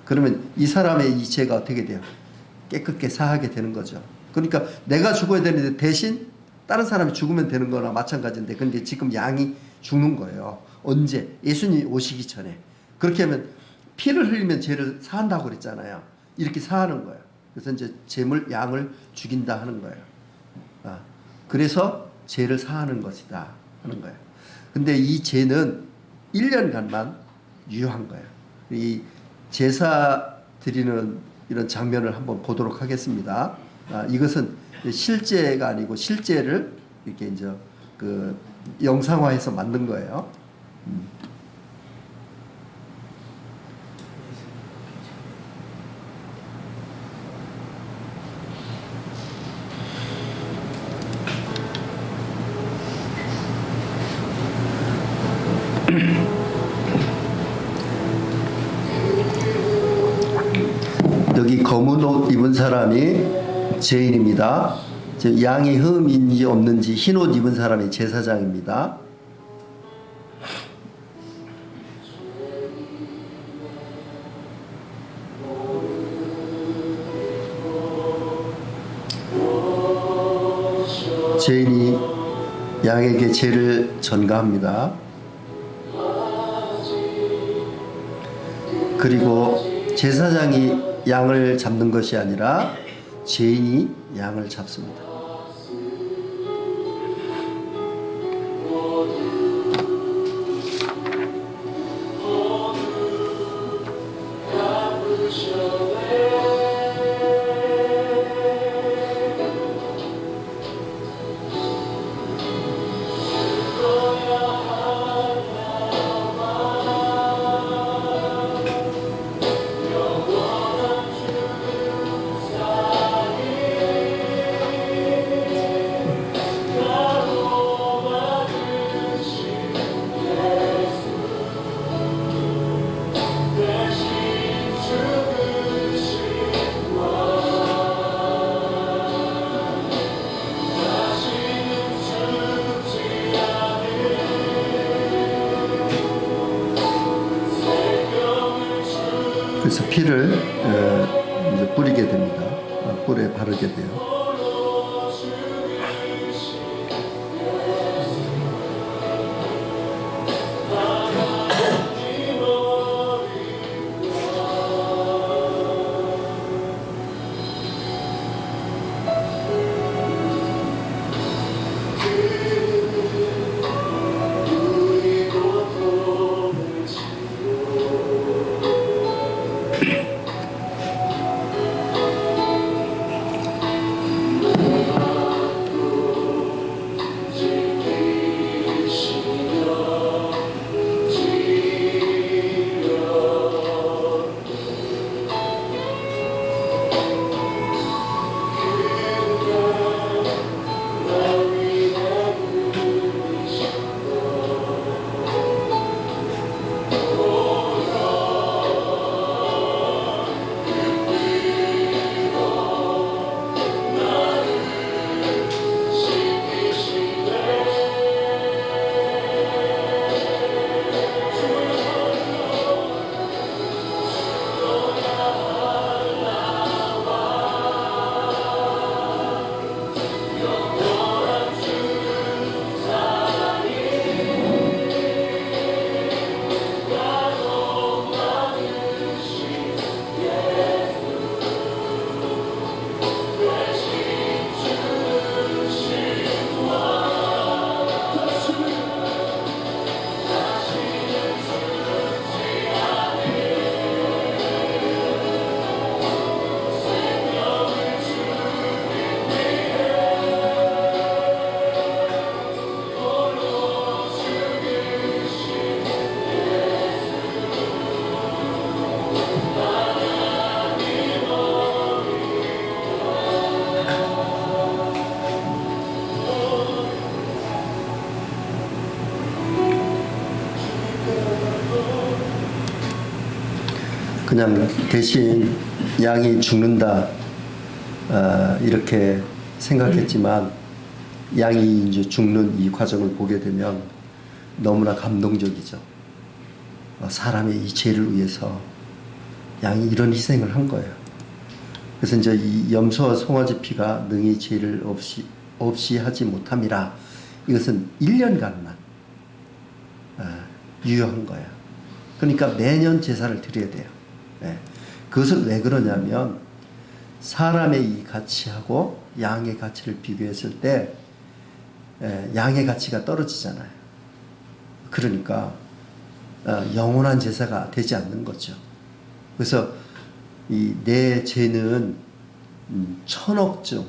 그러면 이 사람의 이 죄가 어떻게 돼요? 깨끗게 사하게 되는 거죠. 그러니까 내가 죽어야 되는데 대신 다른 사람이 죽으면 되는 거나 마찬가지인데 근데 지금 양이 죽는 거예요. 언제? 예수님이 오시기 전에. 그렇게 하면 피를 흘리면 죄를 사한다고 그랬잖아요. 이렇게 사하는 거예요. 그래서 이제 양을 죽인다 하는 거예요. 그래서 죄를 사하는 것이다 하는 거예요. 근데 이 죄는 1년간만 유효한 거예요. 이 제사 드리는 이런 장면을 한번 보도록 하겠습니다. 이것은 실제가 아니고 실제를 이렇게 이제 그 영상화해서 만든 거예요. 여기 검은 옷 입은 사람이 죄인입니다. 양이 흠인지 없는지 흰 옷 입은 사람이 제사장입니다. 죄인이 양에게 죄를 전가합니다. 그리고 제사장이 양을 잡는 것이 아니라 죄인이 양을 잡습니다. 그래서 피를 이제 뿌리게 됩니다. 뿔에 바르게 돼요. 그냥 대신 양이 죽는다 이렇게 생각했지만 양이 이제 죽는 이 과정을 보게 되면 너무나 감동적이죠. 사람의 이 죄를 위해서 양이 이런 희생을 한 거예요. 그래서 이제 이 염소와 송아지 피가 능히 죄를 없이 하지 못함이라, 이것은 1년간만 유효한 거예요. 그러니까 매년 제사를 드려야 돼요. 네. 그것을 왜 그러냐면 사람의 이 가치하고 양의 가치를 비교했을 때 양의 가치가 떨어지잖아요. 그러니까 영원한 제사가 되지 않는 거죠. 그래서 이 내 죄는 1000억쯤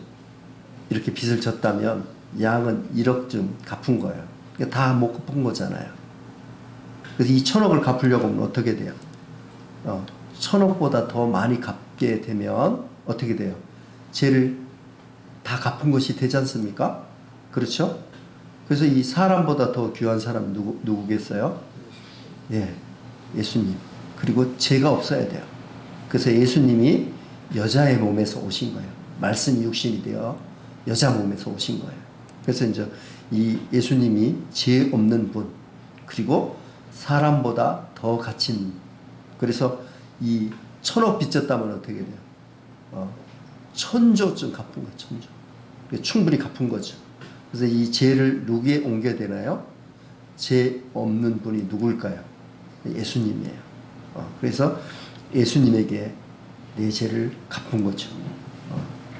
이렇게 빚을 졌다면 양은 1억쯤 갚은 거예요. 그러니까 다 못 갚은 거잖아요. 그래서 이 1000억을 갚으려고 하면 어떻게 돼요? 1000억보다 더 많이 갚게 되면 어떻게 돼요? 죄를 다 갚은 것이 되지 않습니까? 그렇죠? 그래서 이 사람보다 더 귀한 사람은 누구겠어요? 예, 예수님. 그리고 죄가 없어야 돼요. 그래서 예수님이 여자의 몸에서 오신 거예요. 말씀이 육신이 되어 여자 몸에서 오신 거예요. 그래서 이제 이 예수님이 죄 없는 분, 그리고 사람보다 더 가치 있는 분. 그래서 이 1000억 빚졌다면 어떻게 돼요? 1000조쯤 갚은 거예요. 1000조. 충분히 갚은 거죠. 그래서 이 죄를 누구에 옮겨야 되나요? 죄 없는 분이 누굴까요? 예수님이에요. 그래서 예수님에게 내 죄를 갚은 거죠.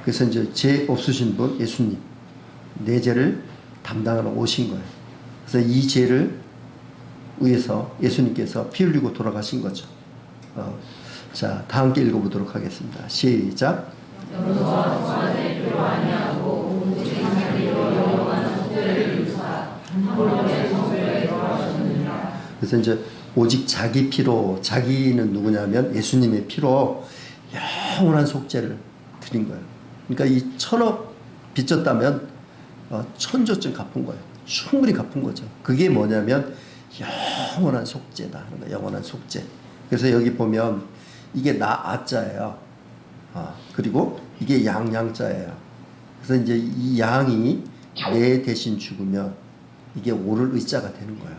그래서 이제 죄 없으신 분 예수님, 내 죄를 담당하러 오신 거예요. 그래서 이 죄를 위해서 예수님께서 피 흘리고 돌아가신 거죠. 자, 다 함께 읽어보도록 하겠습니다. 시작. 그래서 이제 오직 자기 피로, 자기는 누구냐면 예수님의 피로 영원한 속죄를 드린 거예요. 그러니까 이 1,000억 빚졌다면 천조쯤 갚은 거예요. 충분히 갚은 거죠. 그게 뭐냐면 영원한 속죄다. 그러니까 영원한 속죄. 그래서 여기 보면 이게 나아자예요. 그리고 이게 양양자예요. 그래서 이제 이 양이 내 대신 죽으면 이게 오를 의자가 되는 거예요.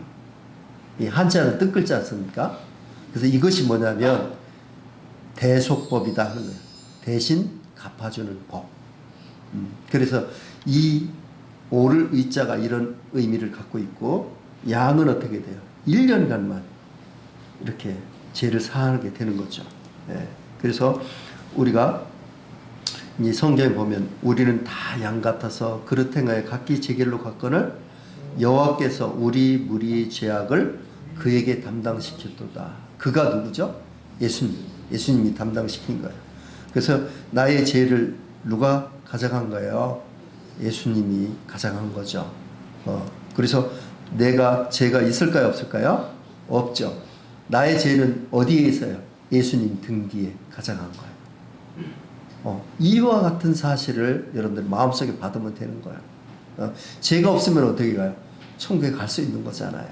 이 한자는 뜻글자 않습니까? 그래서 이것이 뭐냐면 대속법이다 하는 거예요. 대신 갚아주는 법. 그래서 이 오를 의자가 이런 의미를 갖고 있고, 양은 어떻게 돼요? 1년간만 이렇게 죄를 사하게 되는 거죠. 예. 그래서 우리가 이 성경에 보면 우리는 다 양 같아서 그릇 행하여 각기 제 길로 갔거늘 여호와께서 우리 무리의 죄악을 그에게 담당시켰도다. 그가 누구죠? 예수님. 예수님이 담당시킨 거예요. 그래서 나의 죄를 누가 가져간 거예요? 예수님이 가져간 거죠. 그래서 내가 죄가 있을까요? 없을까요? 없죠. 나의 죄는 어디에 있어요? 예수님 등 뒤에 가져간 거예요. 이와 같은 사실을 여러분들 마음속에 받으면 되는 거예요. 죄가 없으면 어떻게 가요? 천국에 갈 수 있는 거잖아요.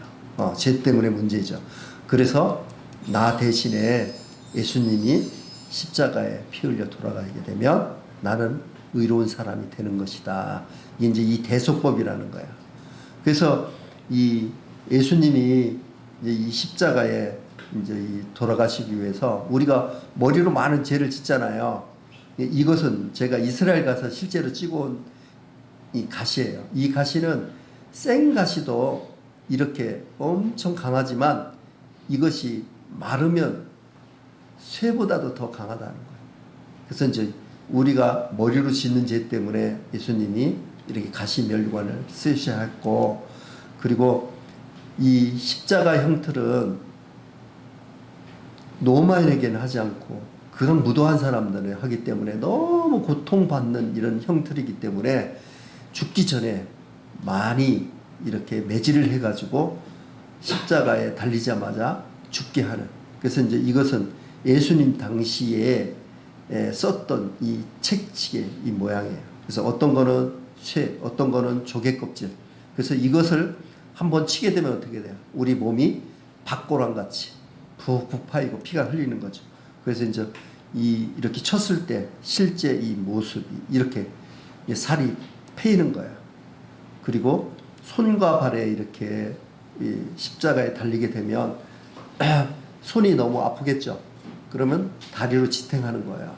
죄 때문에 문제죠. 그래서 나 대신에 예수님이 십자가에 피 흘려 돌아가게 되면 나는 의로운 사람이 되는 것이다. 이게 이제 이 대속법이라는 거예요. 그래서 이 예수님이 이제 이 십자가에 이제 이 돌아가시기 위해서 우리가 머리로 많은 죄를 짓잖아요. 이것은 제가 이스라엘 가서 실제로 찍어온 이 가시예요. 이 가시는 생가시도 이렇게 엄청 강하지만 이것이 마르면 쇠보다도 더 강하다는 거예요. 그래서 이제 우리가 머리로 짓는 죄 때문에 예수님이 이렇게 가시 멸관을 쓰셔야 했고, 그리고 이 십자가 형틀은 노마인에게는 하지 않고 그런 무도한 사람들을 하기 때문에 너무 고통받는 이런 형틀이기 때문에 죽기 전에 많이 이렇게 매질을 해가지고 십자가에 달리자마자 죽게 하는. 그래서 이제 이것은 예수님 당시에 썼던 이 책칙의 이 모양이에요. 그래서 어떤 거는 쇠, 어떤 거는 조개 껍질. 그래서 이것을 한번 치게 되면 어떻게 돼요? 우리 몸이 박고랑 같이 푹푹 파이고 피가 흘리는 거죠. 그래서 이제 이렇게 쳤을 때 실제 이 모습이 이렇게 살이 패이는 거예요. 그리고 손과 발에 이렇게 이 십자가에 달리게 되면 손이 너무 아프겠죠. 그러면 다리로 지탱하는 거예요.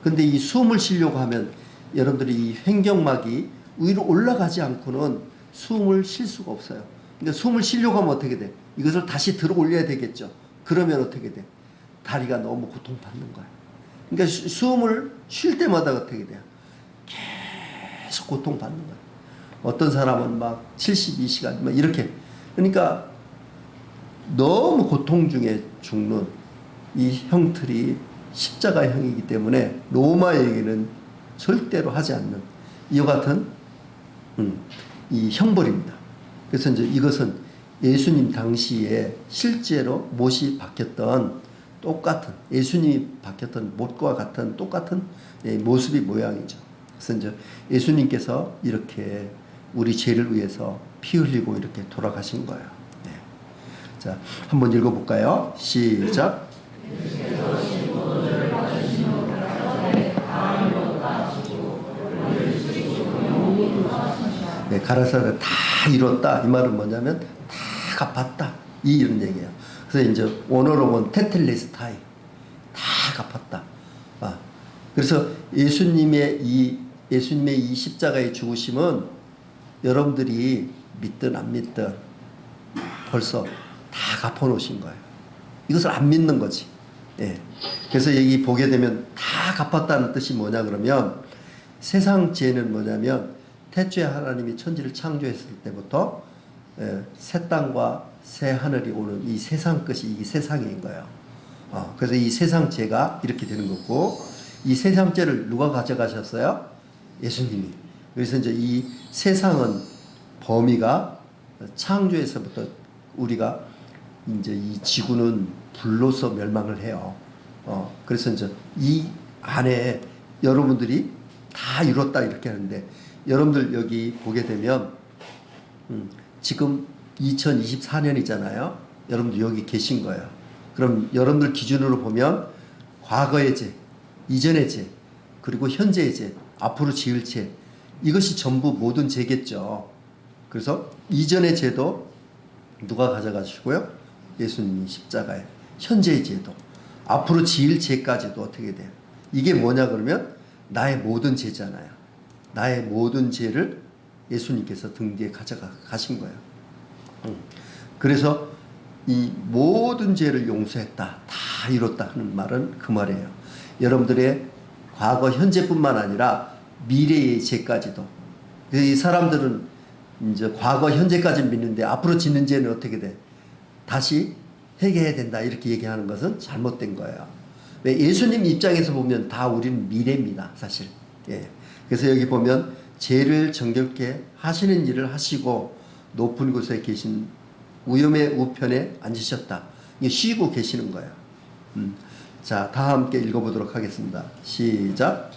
근데 이 숨을 쉬려고 하면 여러분들이 이 횡격막이 위로 올라가지 않고는 숨을 쉴 수가 없어요. 그러니까 숨을 쉬려고 하면 어떻게 돼? 이것을 다시 들어 올려야 되겠죠. 그러면 어떻게 돼? 다리가 너무 고통받는 거예요. 그러니까 숨을 쉴 때마다 어떻게 돼요? 계속 고통받는 거예요. 어떤 사람은 막 72시간 막 이렇게. 그러니까 너무 고통 중에 죽는 이 형틀이 십자가형이기 때문에 로마에게는 절대로 하지 않는 이와 같은 이 형벌입니다. 그래서 이제 이것은 예수님 당시에 실제로 못이 박혔던 똑같은, 예수님이 박혔던 못과 같은 똑같은 모습이 모양이죠. 그래서 이제 예수님께서 이렇게 우리 죄를 위해서 피 흘리고 이렇게 돌아가신 거예요. 네. 자, 한번 읽어볼까요? 시작. 네, 가라사를 다 이뤘다. 이 말은 뭐냐면 다 갚았다. 이런 얘기예요. 그래서 이제 원어로 보면 테텔레스타이, 다 갚았다. 그래서 예수님의 이 십자가의 죽으심은 여러분들이 믿든 안 믿든 벌써 다 갚아놓으신 거예요. 이것을 안 믿는 거지. 예. 그래서 여기 보게 되면 다 갚았다는 뜻이 뭐냐 그러면 세상 죄는 뭐냐면 태초에 하나님이 천지를 창조했을 때부터 새 땅과 새 하늘이 오는 이 세상 것이 이 세상인 거예요. 그래서 이 세상 죄가 이렇게 되는 거고 이 세상 죄를 누가 가져가셨어요? 예수님이. 그래서 이제 이 세상은 범위가 창조에서부터 우리가 이제 이 지구는 불로서 멸망을 해요. 그래서 이제 이 안에 여러분들이 다 이뤘다 이렇게 하는데 여러분들 여기 보게 되면 지금 2024년이잖아요. 여러분들 여기 계신 거예요. 그럼 여러분들 기준으로 보면 과거의 죄, 이전의 죄, 그리고 현재의 죄, 앞으로 지을 죄 이것이 전부 모든 죄겠죠. 그래서 이전의 죄도 누가 가져가시고요? 예수님이 십자가에. 현재의 죄도 앞으로 지을 죄까지도 어떻게 돼요? 이게 뭐냐 그러면 나의 모든 죄잖아요. 나의 모든 죄를 예수님께서 등 뒤에 가져가신 거예요. 그래서 이 모든 죄를 용서했다. 다 이뤘다 하는 말은 그 말이에요. 여러분들의 과거 현재뿐만 아니라 미래의 죄까지도. 이 사람들은 이제 과거 현재까지 믿는데 앞으로 짓는 죄는 어떻게 돼? 다시 회개해야 된다 이렇게 얘기하는 것은 잘못된 거예요. 왜? 예수님 입장에서 보면 다 우리는 미래입니다. 사실. 예. 그래서 여기 보면 죄를 정결케 하시는 일을 하시고 높은 곳에 계신 우염의 우편에 앉으셨다. 쉬고 계시는 거예요. 자, 다 함께 읽어보도록 하겠습니다. 시작.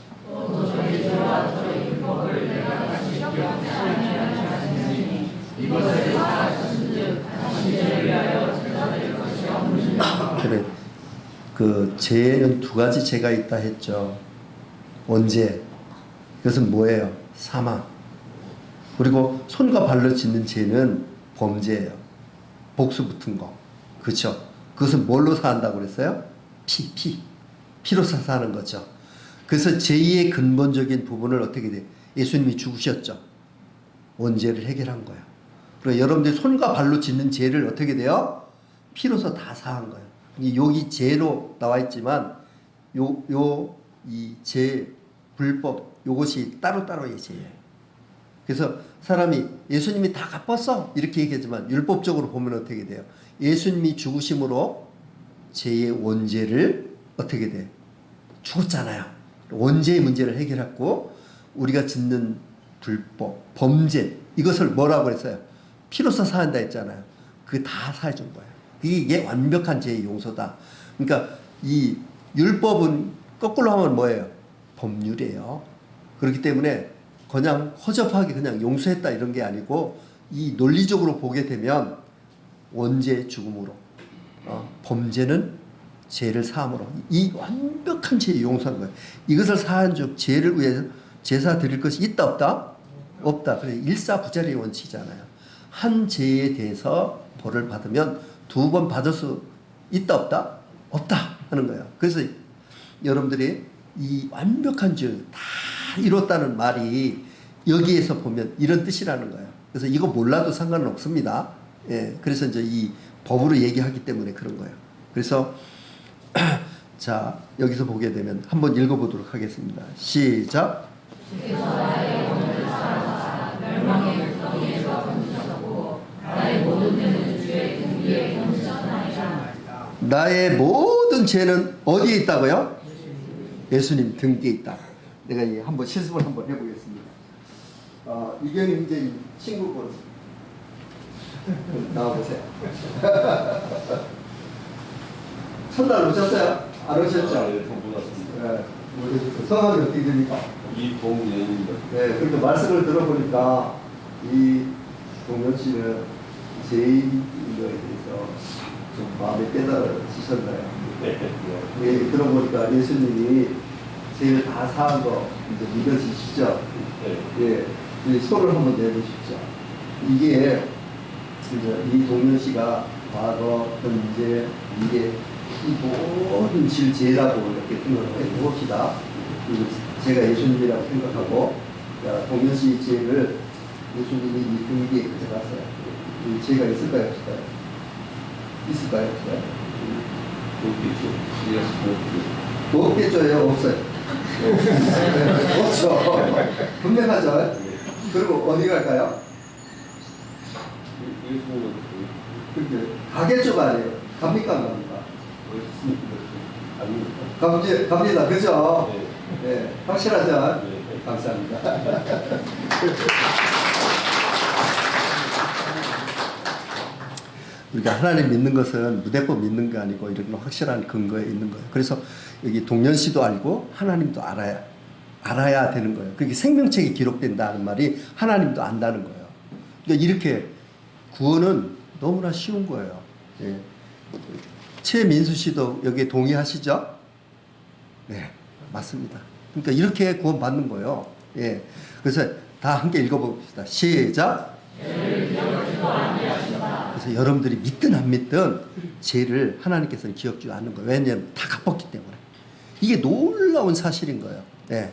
그래. 그 죄에는 두 가지 죄가 있다 했죠. 원죄. 그것은 뭐예요? 사망. 그리고 손과 발로 짓는 죄는 범죄예요. 복수 붙은 거. 그렇죠? 그것은 뭘로 사한다고 그랬어요? 피로 사는 거죠. 그래서 죄의 근본적인 부분을 어떻게 돼? 예수님이 죽으셨죠. 원죄를 해결한 거예요. 그리고 여러분들이 손과 발로 짓는 죄를 어떻게 돼요? 피로서 다 사한 거예요. 여기 죄로 나와 있지만 이 죄 불법 요것이 따로따로의 죄예요. 그래서 사람이 예수님이 다 갚았어 이렇게 얘기하지만 율법적으로 보면 어떻게 돼요? 예수님이 죽으심으로 죄의 원죄를 어떻게 돼? 죽었잖아요. 원죄의 문제를 해결했고 우리가 짓는 불법, 범죄 이것을 뭐라고 했어요? 피로서 사한다 했잖아요. 그게 다 사해준 거예요. 이게 완벽한 죄의 용서다. 그러니까 이 율법은 거꾸로 하면 뭐예요? 법률이에요. 그렇기 때문에 그냥 허접하게 그냥 용서했다 이런 게 아니고 이 논리적으로 보게 되면 원죄의 죽음으로 범죄는 죄를 사함으로 이 완벽한 죄의 용서한 거예요. 이것을 사한 즉 죄를 위해서 제사 드릴 것이 있다 없다? 없다. 그래서 일사부자리의 원칙이잖아요. 한 죄에 대해서 벌을 받으면 두 번 받을 수 있다 없다? 없다 하는 거예요. 그래서 여러분들이 이 완벽한 죄 다 이뤘다는 말이 여기에서 보면 이런 뜻이라는 거예요. 그래서 이거 몰라도 상관은 없습니다. 예, 그래서 이제 이 법으로 얘기하기 때문에 그런 거예요. 그래서 자 여기서 보게 되면 한번 읽어보도록 하겠습니다. 시작. 나의 모든 죄는 어디에 있다고요? 예수님 등 뒤에 있다. 내가 한번 실습을 한번 해보겠습니다. 이경희 이제 친구분 나와보세요. 첫날 오셨어요? 안 오셨죠? 네, 못 왔습니다. 네, 성함이 어떻게 됩니까? 이동현입니다. 네, 그렇게 말씀을 들어보니까 이 동현 씨는 죄인인 거에 대해서 좀 마음에 깨달으셨나요? 네. 예, 들어보니까 예수님이 죄를 다 사한 거 이제 믿어지시죠? 네. 예, 손을 한번 내보십시오. 이게 이제 이 동현 씨가 과거, 현재, 미래 이 모든 죄라고 이렇게 생각을 해봅시다. 그리고 제가 예수님이라고 생각하고, 동현 씨 죄를 예수님이 이 등기에 가져갔어요. 이 죄가 있을까요, 없을까요? 있을까요, 없을까요? 없겠죠요? 없어요. 없죠. 분명하죠. 그리고 어디 갈까요? 근데 가겠죠가 아니에요. 갑니까 안 갑니까? 갑니다. 그죠? 네. 확실하죠? 감사합니다. 우리가 하나님 믿는 것은 무대법 믿는 게 아니고 이런 확실한 근거에 있는 거예요. 그래서 여기 동년씨도 알고 하나님도 알아야 되는 거예요. 그게 생명책에 기록된다는 말이 하나님도 안다는 거예요. 그러니까 이렇게 구원은 너무나 쉬운 거예요. 예. 최민수 씨도 여기에 동의하시죠? 네, 맞습니다. 그러니까 이렇게 구원 받는 거예요. 예. 그래서 다 함께 읽어봅시다. 시작. 그래서 여러분들이 믿든 안 믿든 죄를 하나님께서는 기억지 않는 거예요. 왜냐하면 다 갚았기 때문에. 이게 놀라운 사실인 거예요. 예.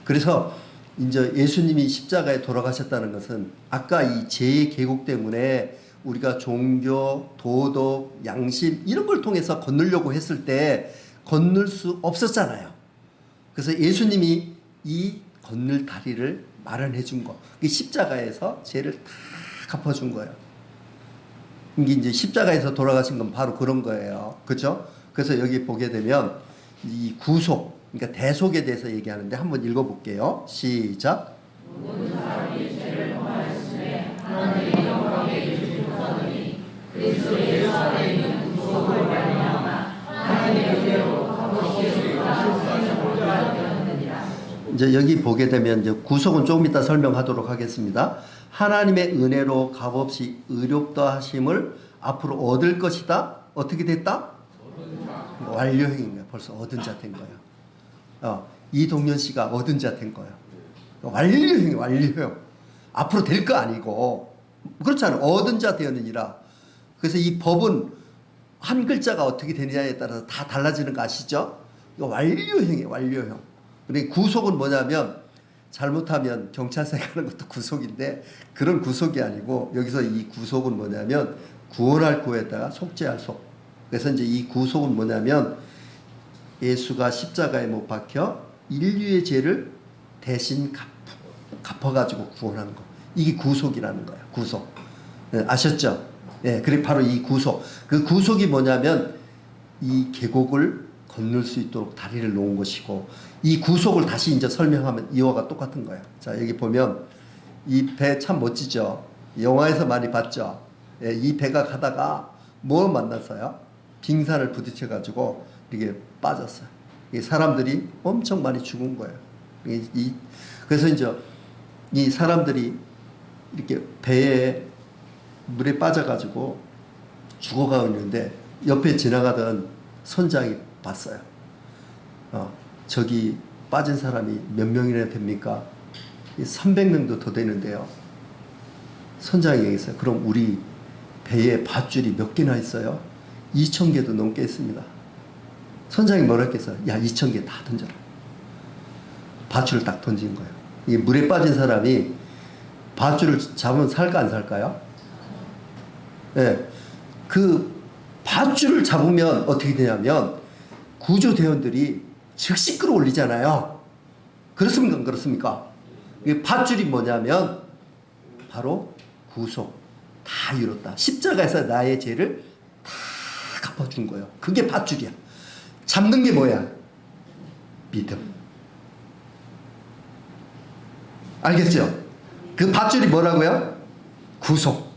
그래서 이제 예수님이 십자가에 돌아가셨다는 것은 아까 이 죄의 계곡 때문에 우리가 종교, 도덕, 양심 이런 걸 통해서 건너려고 했을 때 건널 수 없었잖아요. 그래서 예수님이 이 건널 다리를 마련해 준 거. 십자가에서 죄를 다 갚아준 거예요. 이게 이제 십자가에서 돌아가신 건 바로 그런 거예요. 그렇죠? 그래서 여기 보게 되면 이 구속, 그러니까 대속에 대해서 얘기하는데 한번 읽어볼게요. 시작. 모든 사람이 죄를 범하였음에 하나님의 영광에 이르셨으니 그리스도 예수 안에 있는 구속을 말미암아 하나님의 은혜로 값없이 생명보좌 되었느니라. 이제 여기 보게 되면 이제 구속은 조금 이따 설명하도록 하겠습니다. 하나님의 은혜로 값없이 의롭다 하심을 앞으로 얻을 것이다. 어떻게 됐다? 완료형인 거예요. 벌써 얻은 자 된 거예요. 이동현 씨가 얻은 자 된 거예요. 완료형이 완료형. 앞으로 될 거 아니고 그렇잖아요. 얻은 자 되었느니라. 그래서 이 법은 한 글자가 어떻게 되느냐에 따라서 다 달라지는 거 아시죠? 이거 완료형이에요. 완료형. 그러니까 구속은 뭐냐면 잘못하면 경찰서에 가는 것도 구속인데 그런 구속이 아니고 여기서 이 구속은 뭐냐면 구원할 구에다가 속죄할 속. 그래서 이제 이 구속은 뭐냐면 예수가 십자가에 못 박혀 인류의 죄를 대신 갚아가지고 구원하는 거. 이게 구속이라는 거예요. 구속. 네, 아셨죠? 네, 그래 바로 이 구속. 그 구속이 뭐냐면 이 계곡을 건널 수 있도록 다리를 놓은 것이고 이 구속을 다시 이제 설명하면 이와가 똑같은 거예요. 자 여기 보면 이 배 참 멋지죠. 영화에서 많이 봤죠. 예, 이 배가 가다가 뭐 만났어요? 빙산을 부딪혀 가지고 이게 빠졌어요. 이 사람들이 엄청 많이 죽은 거예요. 그래서 이제 이 사람들이 이렇게 배에 물에 빠져 가지고 죽어가고 있는데 옆에 지나가던 선장이 봤어요. 저기 빠진 사람이 몇 명이나 됩니까? 300명도 더 되는데요. 선장이 얘기했어요. 그럼 우리 배에 밧줄이 몇 개나 있어요? 2,000개도 넘게 있습니다. 선장이 뭐라 했겠어요? 야, 2,000개 다 던져라. 밧줄을 딱 던진 거예요. 이 물에 빠진 사람이 밧줄을 잡으면 살까 안 살까요? 네. 그 밧줄을 잡으면 어떻게 되냐면 구조대원들이 즉시 끌어올리잖아요. 그렇습니까? 안 그렇습니까? 이 밧줄이 뭐냐면 바로 구속. 다 이뤘다. 십자가에서 나의 죄를 다 갚아준 거예요. 그게 밧줄이야. 잡는 게 뭐야? 믿음. 알겠죠? 그 밧줄이 뭐라고요? 구속.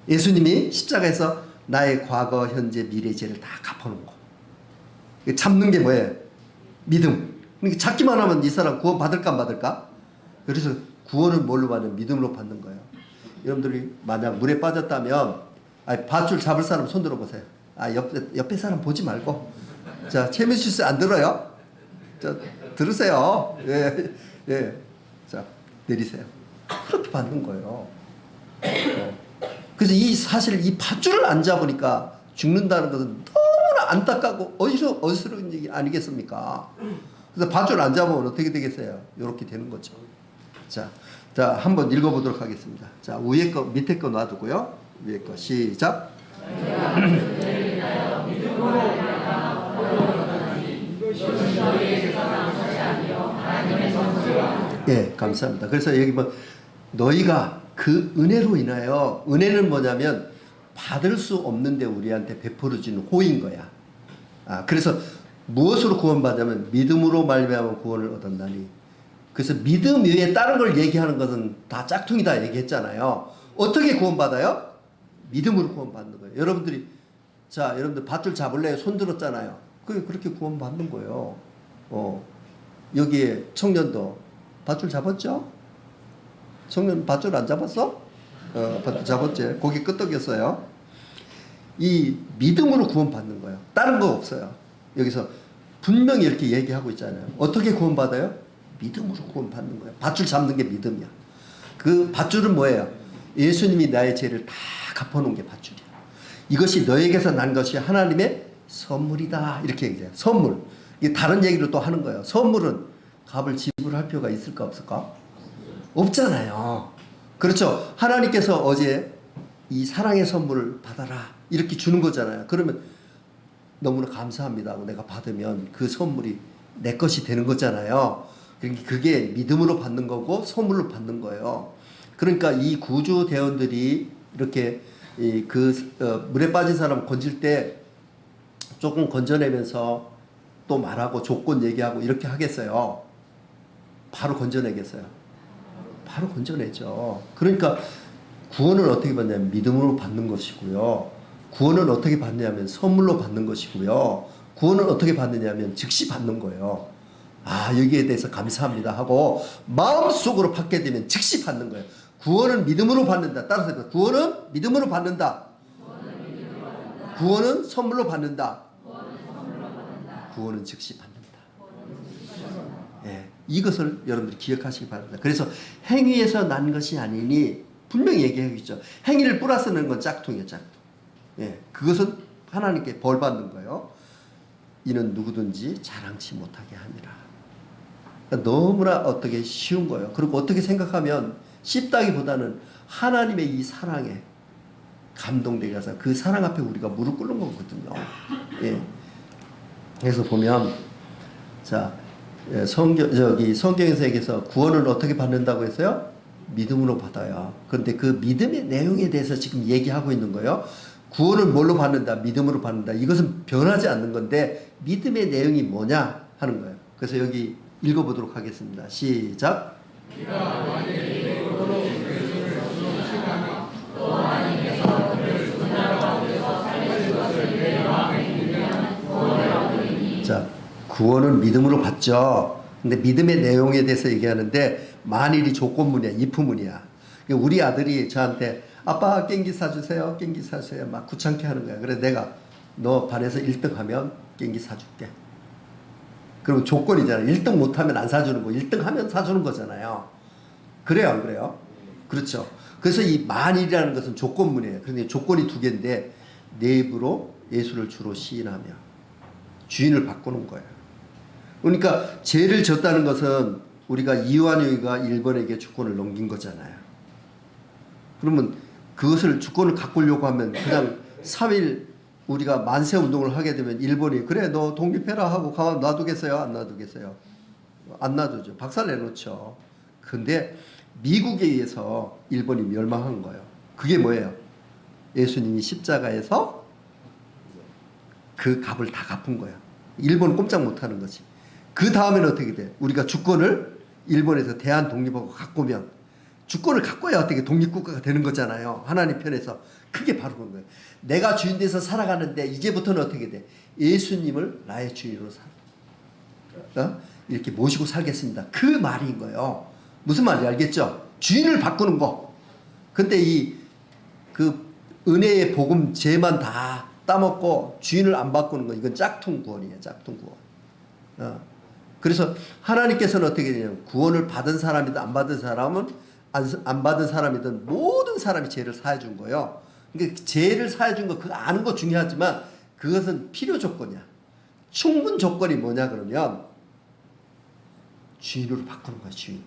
예수님이 십자가에서 나의 과거, 현재, 미래 죄를 다 갚아놓은 거. 잡는 게 뭐예요? 믿음. 그러니까 잡기만 하면 이 사람 구원 받을까 안 받을까? 그래서 구원은 뭘로 받는? 믿음으로 받는 거예요. 여러분들이 만약 물에 빠졌다면 밧줄 잡을 사람 손 들어보세요. 옆에 사람 보지 말고. 자, 최민수 씨 안 들어요? 자, 들으세요. 예, 예. 자, 내리세요. 그렇게 받는 거예요. 그래서 사실 이 밧줄을 안 잡으니까 죽는다는 것은 너무나 안타깝고 어지러운 얘기 아니겠습니까? 그래서 밧줄 안 잡으면 어떻게 되겠어요? 이렇게 되는 거죠. 자, 한번 읽어보도록 하겠습니다. 자, 위에 거, 밑에 거 놔두고요. 위에 거 시작. 예, 감사합니다. 그래서 여기 뭐 너희가 그 은혜로 인하여, 은혜는 뭐냐면 받을 수 없는데 우리한테 베풀어 주는 호인 거야. 그래서 무엇으로 구원받냐면 믿음으로 말미암아 구원을 얻었나니. 그래서 믿음 위에 다른 걸 얘기하는 것은 다 짝퉁이다 얘기했잖아요. 어떻게 구원받아요? 믿음으로 구원받는 거예요. 여러분들 밧줄 잡을래요? 손 들었잖아요. 그렇게 구원받는 거예요. 여기에 청년도 밧줄 잡았죠? 청년 밧줄 안 잡았어? 밧줄 잡았지. 고개 끄덕였어요. 이 믿음으로 구원받는 거예요. 다른 거 없어요. 여기서 분명히 이렇게 얘기하고 있잖아요. 어떻게 구원받아요? 믿음으로 구원받는 거예요. 밧줄 잡는 게 믿음이야. 그 밧줄은 뭐예요? 예수님이 나의 죄를 다 갚아놓은 게 밧줄이야. 이것이 너에게서 난 것이 하나님의 선물이다. 이렇게 얘기해요. 선물. 이게 다른 얘기를 또 하는 거예요. 선물은 값을 지불할 필요가 있을까 없을까? 없잖아요. 그렇죠. 하나님께서 어제 이 사랑의 선물을 받아라 이렇게 주는 거잖아요. 그러면 너무나 감사합니다 하고 내가 받으면 그 선물이 내 것이 되는 거잖아요. 그게 믿음으로 받는 거고 선물로 받는 거예요. 그러니까 이 구주 대원들이 이렇게 물에 빠진 사람 건질 때 조금 건져내면서 또 말하고 조건 얘기하고 이렇게 하겠어요? 바로 건져내겠어요? 바로 건져내죠. 그러니까 구원을 어떻게 받냐면 믿음으로 받는 것이고요. 구원은 어떻게 받냐면 선물로 받는 것이고요. 구원은 어떻게 받느냐면 즉시 받는 거예요. 여기에 대해서 감사합니다 하고 마음속으로 받게 되면 즉시 받는 거예요. 구원은 믿음으로 받는다. 따라서 구원은 믿음으로 받는다. 구원은 선물로 받는다. 구원은 즉시 받는다. 예, 이것을 여러분들이 기억하시기 바랍니다. 그래서 행위에서 난 것이 아니니 분명히 얘기하고 있죠. 행위를 플러스 넣는 건 짝퉁이에요. 짝퉁. 예, 그것은 하나님께 벌 받는 거예요. 이는 누구든지 자랑치 못하게 하니라. 그러니까 너무나 어떻게 쉬운 거예요. 그리고 어떻게 생각하면 쉽다기보다는 하나님의 이 사랑에 감동되게 해서 그 사랑 앞에 우리가 무릎 꿇는 거거든요. 예. 그래서 보면 성경에서 얘기해서 구원을 어떻게 받는다고 했어요? 믿음으로 받아요. 그런데 그 믿음의 내용에 대해서 지금 얘기하고 있는 거예요. 구원을 뭘로 받는다? 믿음으로 받는다. 이것은 변하지 않는 건데 믿음의 내용이 뭐냐 하는 거예요. 그래서 여기 읽어보도록 하겠습니다. 시작. 자, 구원은 믿음으로 받죠. 근데 믿음의 내용에 대해서 얘기하는데 만일이 조건문이야, if문이야. 우리 아들이 저한테 아빠 깽기 사주세요, 깽기 사주세요 막 귀찮게 하는 거야. 그래서 내가 너 반에서 1등 하면 깽기 사줄게. 그럼 조건이잖아요. 1등 못하면 안 사주는 거, 1등 하면 사주는 거잖아요. 그래요, 안 그래요? 그렇죠. 그래서 이 만일이라는 것은 조건문이에요. 그런데 조건이 두 개인데 내 입으로 예수를 주로 시인하며 주인을 바꾸는 거예요. 그러니까 죄를 졌다는 것은 우리가 이완용이가 1번에게 주권을 넘긴 거잖아요. 그러면 그것을 주권을 가꾸려고 하면 그냥 3일 우리가 만세 운동을 하게 되면 일본이 그래 너 독립해라 하고 가만 놔두겠어요? 안 놔두겠어요? 안 놔두죠. 박살 내놓죠. 근데 미국에 의해서 일본이 멸망한 거예요. 그게 뭐예요? 예수님이 십자가에서 그 값을 다 갚은 거예요. 일본은 꼼짝 못하는 거지. 그 다음에는 어떻게 돼? 우리가 주권을 일본에서 대한 독립하고 가꾸면 주권을 갖고야 어떻게 독립국가가 되는 거잖아요. 하나님 편에서. 그게 바로 그런 거예요. 내가 주인 돼서 살아가는데 이제부터는 어떻게 돼? 예수님을 나의 주인으로 이렇게 모시고 살겠습니다. 그 말인 거예요. 무슨 말인지 알겠죠? 주인을 바꾸는 거. 근데 그 은혜의 복음 죄만 다 따먹고 주인을 안 바꾸는 거 이건 짝퉁 구원이에요. 짝퉁 구원. 그래서 하나님께서는 어떻게 되냐면 구원을 받은 사람이든 안 받은 사람은 안 받은 사람이든 모든 사람이 죄를 사해 준 거예요. 그러니까 죄를 사해 준 거 그거 아는 거 중요하지만 그것은 필요 조건이야. 충분 조건이 뭐냐 그러면 주인으로 바꾸는 거야. 주인.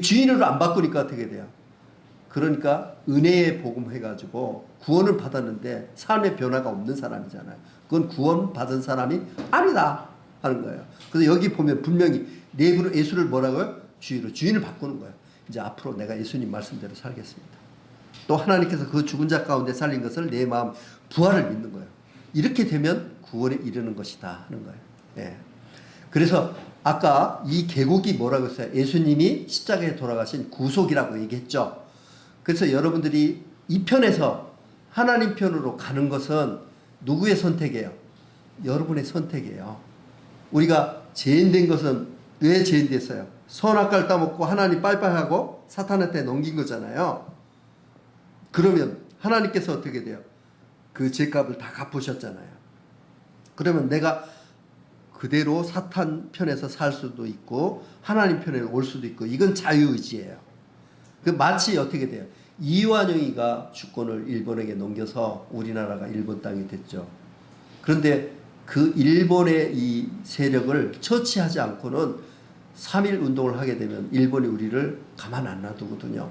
주인으로 안 바꾸니까 어떻게 돼요? 그러니까 은혜의 복음 해가지고 구원을 받았는데 삶의 변화가 없는 사람이잖아요. 그건 구원 받은 사람이 아니다 하는 거예요. 그래서 여기 보면 분명히 내 입으로 예수를 뭐라고요? 주인을 바꾸는 거예요. 이제 앞으로 내가 예수님 말씀대로 살겠습니다. 또 하나님께서 그 죽은 자 가운데 살린 것을 내 마음 부활을 믿는 거예요. 이렇게 되면 구원에 이르는 것이다 하는 거예요. 예. 그래서 아까 이 계곡이 뭐라고 했어요? 예수님이 십자가에 돌아가신 구속이라고 얘기했죠. 그래서 여러분들이 이 편에서 하나님 편으로 가는 것은 누구의 선택이에요? 여러분의 선택이에요. 우리가 죄인된 것은 왜 죄인됐어요? 선악과를 따먹고 하나님 빨빨하고 사탄한테 넘긴 거잖아요. 그러면 하나님께서 어떻게 돼요? 그 죄값을 다 갚으셨잖아요. 그러면 내가 그대로 사탄 편에서 살 수도 있고 하나님 편에 올 수도 있고 이건 자유의지예요. 그 마치 어떻게 돼요? 이완용이가 주권을 일본에게 넘겨서 우리나라가 일본 땅이 됐죠. 그런데 그 일본의 이 세력을 처치하지 않고는 3.1 운동을 하게 되면 일본이 우리를 가만 안 놔두거든요.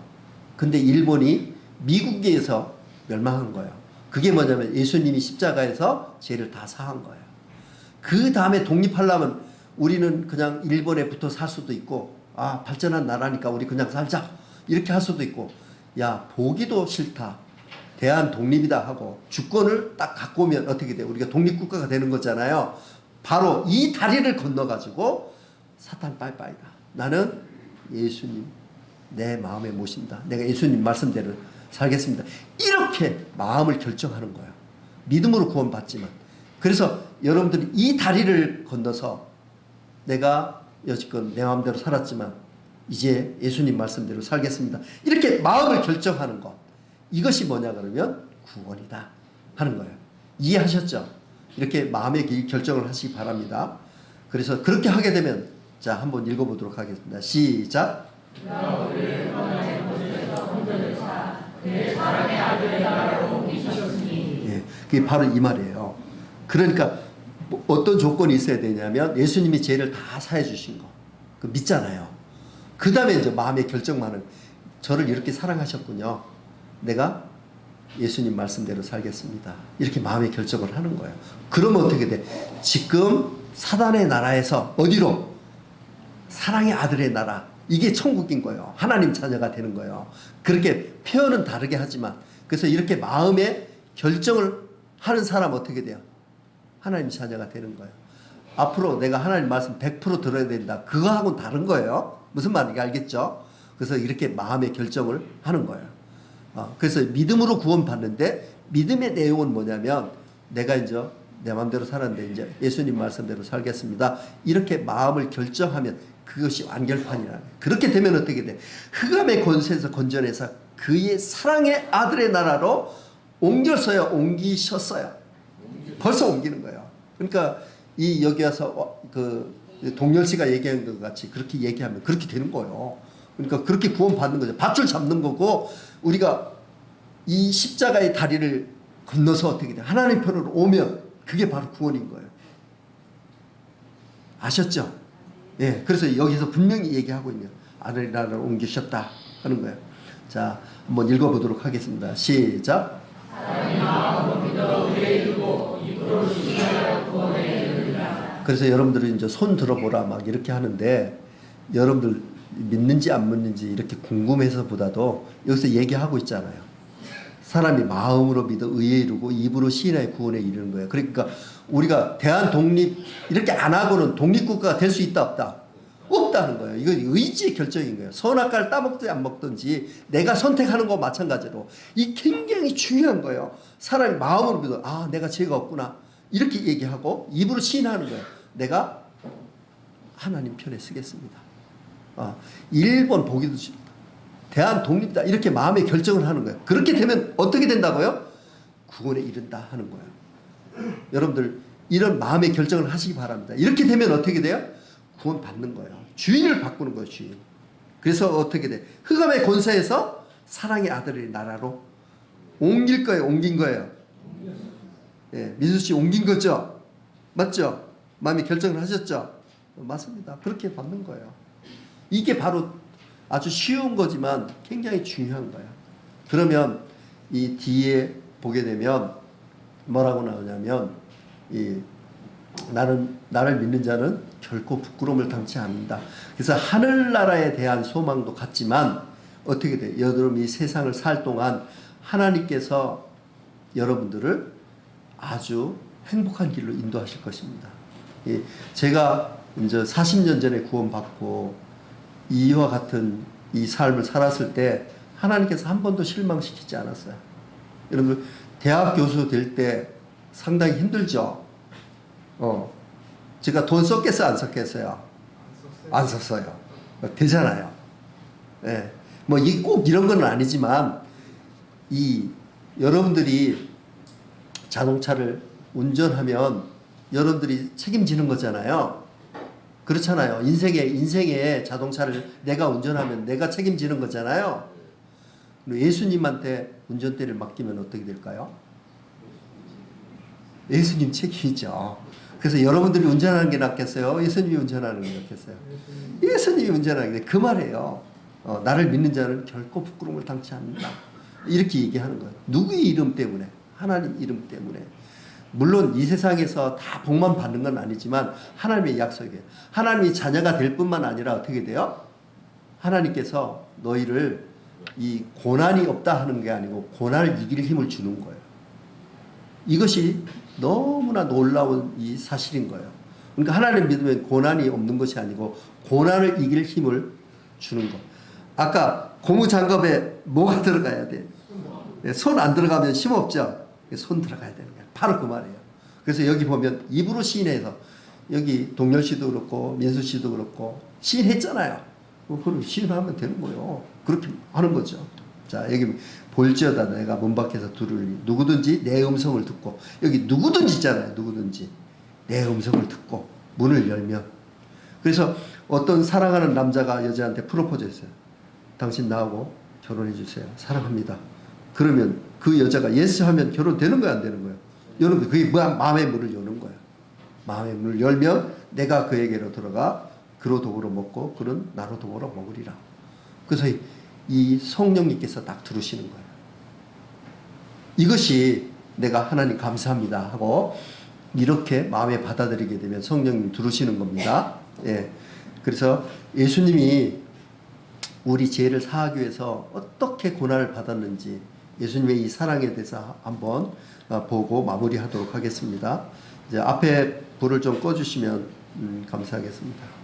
근데 일본이 미국에 의해서 멸망한 거예요. 그게 뭐냐면 예수님이 십자가에서 죄를 다 사한 거예요. 그 다음에 독립하려면 우리는 그냥 일본에 붙어 살 수도 있고, 아, 발전한 나라니까 우리 그냥 살자. 이렇게 할 수도 있고, 야, 보기도 싫다. 대한 독립이다 하고 주권을 딱 갖고 오면 어떻게 돼? 우리가 독립국가가 되는 거잖아요. 바로 이 다리를 건너가지고 사탄 빠이빠이다. 나는 예수님 내 마음에 모신다. 내가 예수님 말씀대로 살겠습니다. 이렇게 마음을 결정하는 거예요. 믿음으로 구원받지만. 그래서 여러분들이 이 다리를 건너서 내가 여지껏 내 마음대로 살았지만 이제 예수님 말씀대로 살겠습니다. 이렇게 마음을 결정하는 것. 이것이 뭐냐 그러면 구원이다 하는 거예요. 이해하셨죠? 이렇게 마음의 결정을 하시기 바랍니다. 그래서 그렇게 하게 되면 자 한번 읽어보도록 하겠습니다. 시작. 예, 그게 바로 이 말이에요. 그러니까 어떤 조건이 있어야 되냐면 예수님이 죄를 다 사해 주신 거. 그 믿잖아요. 그 다음에 이제 마음의 결정만은 저를 이렇게 사랑하셨군요. 내가 예수님 말씀대로 살겠습니다. 이렇게 마음의 결정을 하는 거예요. 그러면 어떻게 돼? 지금 사단의 나라에서 어디로? 사랑의 아들의 나라. 이게 천국인 거예요. 하나님 자녀가 되는 거예요. 그렇게 표현은 다르게 하지만 그래서 이렇게 마음의 결정을 하는 사람 어떻게 돼요? 하나님 자녀가 되는 거예요. 앞으로 내가 하나님 말씀 100% 들어야 된다. 그거하고는 다른 거예요. 무슨 말인지 알겠죠? 그래서 이렇게 마음의 결정을 하는 거예요. 그래서 믿음으로 구원받는데 믿음의 내용은 뭐냐면 내가 이제 내 마음대로 살았는데 이제 예수님 말씀대로 살겠습니다. 이렇게 마음을 결정하면 그것이 완결판이라는 거예요. 그렇게 되면 어떻게 돼? 흑암의 권세에서 건져내서 그의 사랑의 아들의 나라로 옮겼어요. 옮기셨어요. 벌써 옮기는 거예요. 그러니까 이 여기 와서 그 동열 씨가 얘기한 것 같이 그렇게 얘기하면 그렇게 되는 거예요. 그러니까 그렇게 구원받는 거죠. 밧줄 잡는 거고 우리가 이 십자가의 다리를 건너서 어떻게 돼? 하나님 편으로 오면 그게 바로 구원인 거예요. 아셨죠? 예. 그래서 여기서 분명히 얘기하고 있네요. 아들의 나라로 옮기셨다 하는 거예요. 자, 한번 읽어보도록 하겠습니다. 시작. 그래서 여러분들이 이제 손 들어보라 막 이렇게 하는데 여러분들 믿는지 안 믿는지 이렇게 궁금해서보다도 여기서 얘기하고 있잖아요. 사람이 마음으로 믿어 의에 이르고 입으로 시인하여 구원에 이르는 거예요. 그러니까 우리가 대한 독립 이렇게 안 하고는 독립국가가 될 수 있다 없다? 없다는 거예요. 이건 의지의 결정인 거예요. 선악과를 따먹든지 안 먹든지 내가 선택하는 거 마찬가지로 이 굉장히 중요한 거예요. 사람이 마음으로 믿어 아 내가 죄가 없구나 이렇게 얘기하고 입으로 시인하는 거예요. 내가 하나님 편에 서겠습니다. 일본 보기도 싫다. 대한 독립다. 이렇게 마음의 결정을 하는 거예요. 그렇게 되면 어떻게 된다고요? 구원에 이른다 하는 거예요. 여러분들 이런 마음의 결정을 하시기 바랍니다. 이렇게 되면 어떻게 돼요? 구원 받는 거예요. 주인을 바꾸는 거예요. 주인. 그래서 어떻게 돼? 흑암의 권세에서 사랑의 아들의 나라로 옮길 거예요. 옮긴 거예요. 예, 민수 씨 옮긴 거죠? 맞죠? 마음의 결정을 하셨죠? 맞습니다. 그렇게 받는 거예요. 이게 바로 아주 쉬운 거지만 굉장히 중요한 거예요. 그러면 이 뒤에 보게 되면 뭐라고 나오냐면 이 나를 믿는 자는 결코 부끄러움을 당치 않는다. 그래서 하늘나라에 대한 소망도 같지만 어떻게 돼? 여러분이 세상을 살 동안 하나님께서 여러분들을 아주 행복한 길로 인도하실 것입니다. 제가 이제 40년 전에 구원받고 이와 같은 이 삶을 살았을 때 하나님께서 한 번도 실망시키지 않았어요. 여러분 대학 교수 될 때 상당히 힘들죠. 제가 돈 썼겠어요, 안 썼겠어요? 안 썼어요. 되잖아요. 예. 뭐 꼭 이런 건 아니지만 여러분들이 자동차를 운전하면 여러분들이 책임지는 거잖아요. 그렇잖아요. 인생의 자동차를 내가 운전하면 내가 책임지는 거잖아요. 예수님한테 운전대를 맡기면 어떻게 될까요? 예수님 책임이죠. 그래서 여러분들이 운전하는 게 낫겠어요? 예수님이 운전하는 게 낫겠어요? 예수님이 운전하는 게 그 말이에요. 나를 믿는 자는 결코 부끄러움을 당치 않는다. 이렇게 얘기하는 거예요. 누구의 이름 때문에? 하나님 이름 때문에. 물론 이 세상에서 다 복만 받는 건 아니지만 하나님의 약속이에요. 하나님이 자녀가 될 뿐만 아니라 어떻게 돼요? 하나님께서 너희를 이 고난이 없다 하는 게 아니고 고난을 이길 힘을 주는 거예요. 이것이 너무나 놀라운 이 사실인 거예요. 그러니까 하나님 믿으면 고난이 없는 것이 아니고 고난을 이길 힘을 주는 거. 아까 고무장갑에 뭐가 들어가야 돼? 손 안 들어가면 힘 없죠? 손 들어가야 되는 거예요. 바로 그 말이에요. 그래서 여기 보면 입으로 시인해서 여기 동열 씨도 그렇고 민수 씨도 그렇고 시인했잖아요. 그럼 시인하면 되는 거예요. 그렇게 하는 거죠. 자, 여기 볼지어다 내가 문 밖에서 두르니 누구든지 내 음성을 듣고, 여기 누구든지 있잖아요. 누구든지 내 음성을 듣고 문을 열면. 그래서 어떤 사랑하는 남자가 여자한테 프로포즈 했어요. 당신 나하고 결혼해 주세요. 사랑합니다. 그러면 그 여자가 예스 하면 결혼되는 거야, 안 되는 거예요? 여는 거예요. 그게 마음의 문을 여는 거예요. 마음의 문을 열면 내가 그에게로 들어가 그로 더불어 먹고 그는 나로 더불어 먹으리라. 그래서 이 성령님께서 딱 들으시는 거예요. 이것이 내가 하나님 감사합니다 하고 이렇게 마음에 받아들이게 되면 성령님 들으시는 겁니다. 예. 그래서 예수님이 우리 죄를 사하기 위해서 어떻게 고난을 받았는지 예수님의 이 사랑에 대해서 한번 보고 마무리하도록 하겠습니다. 이제 앞에 불을 좀 꺼주시면 감사하겠습니다.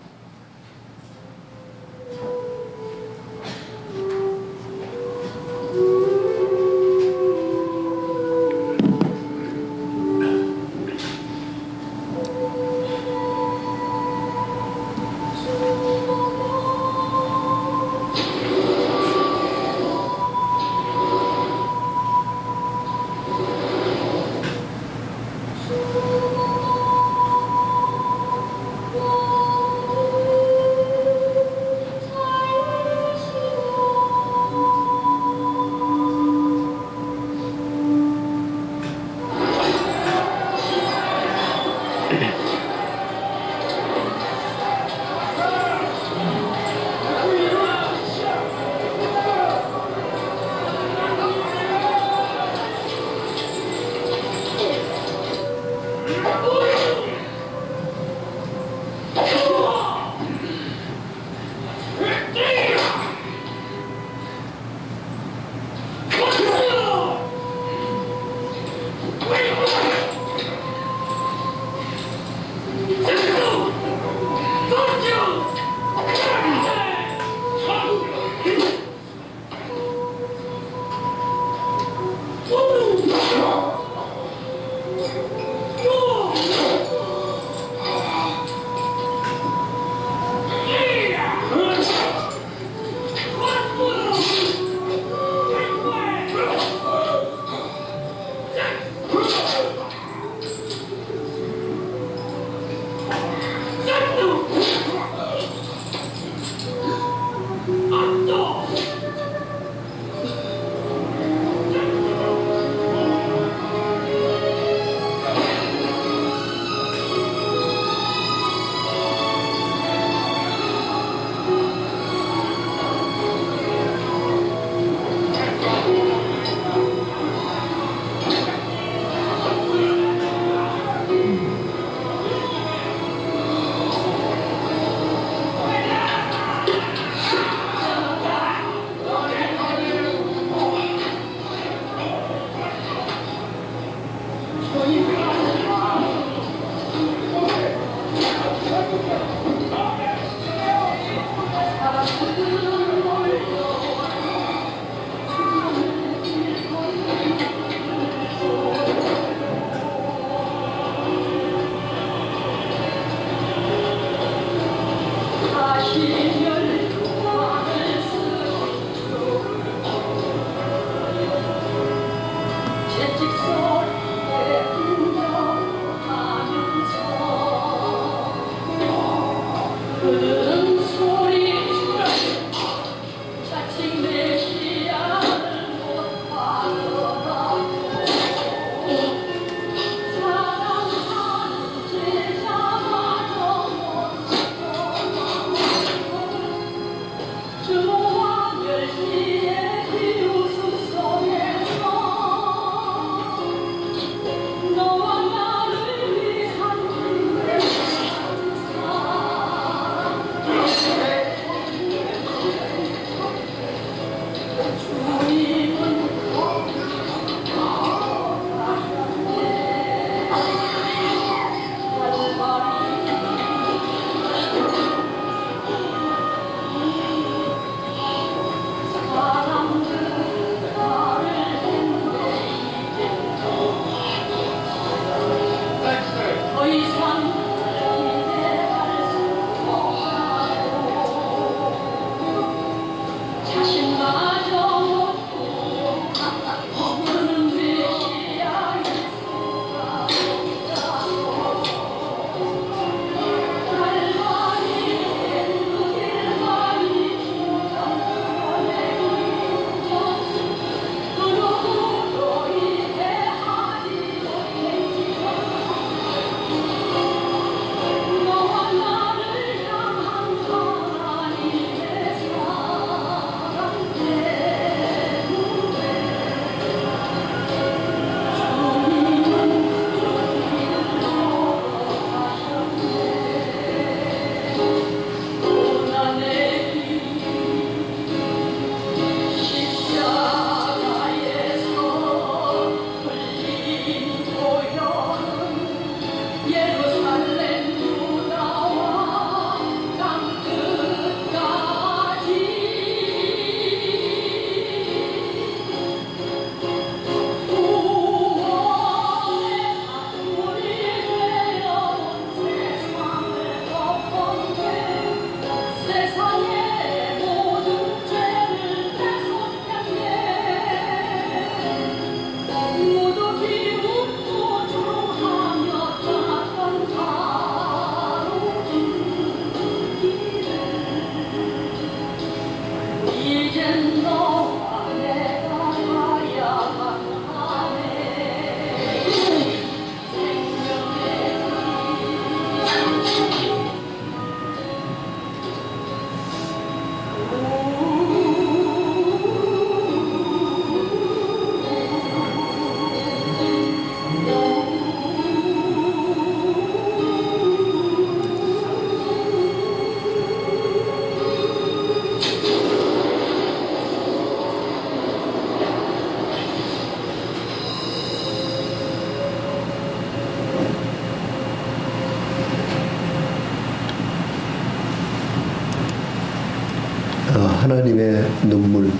하나님의 눈물.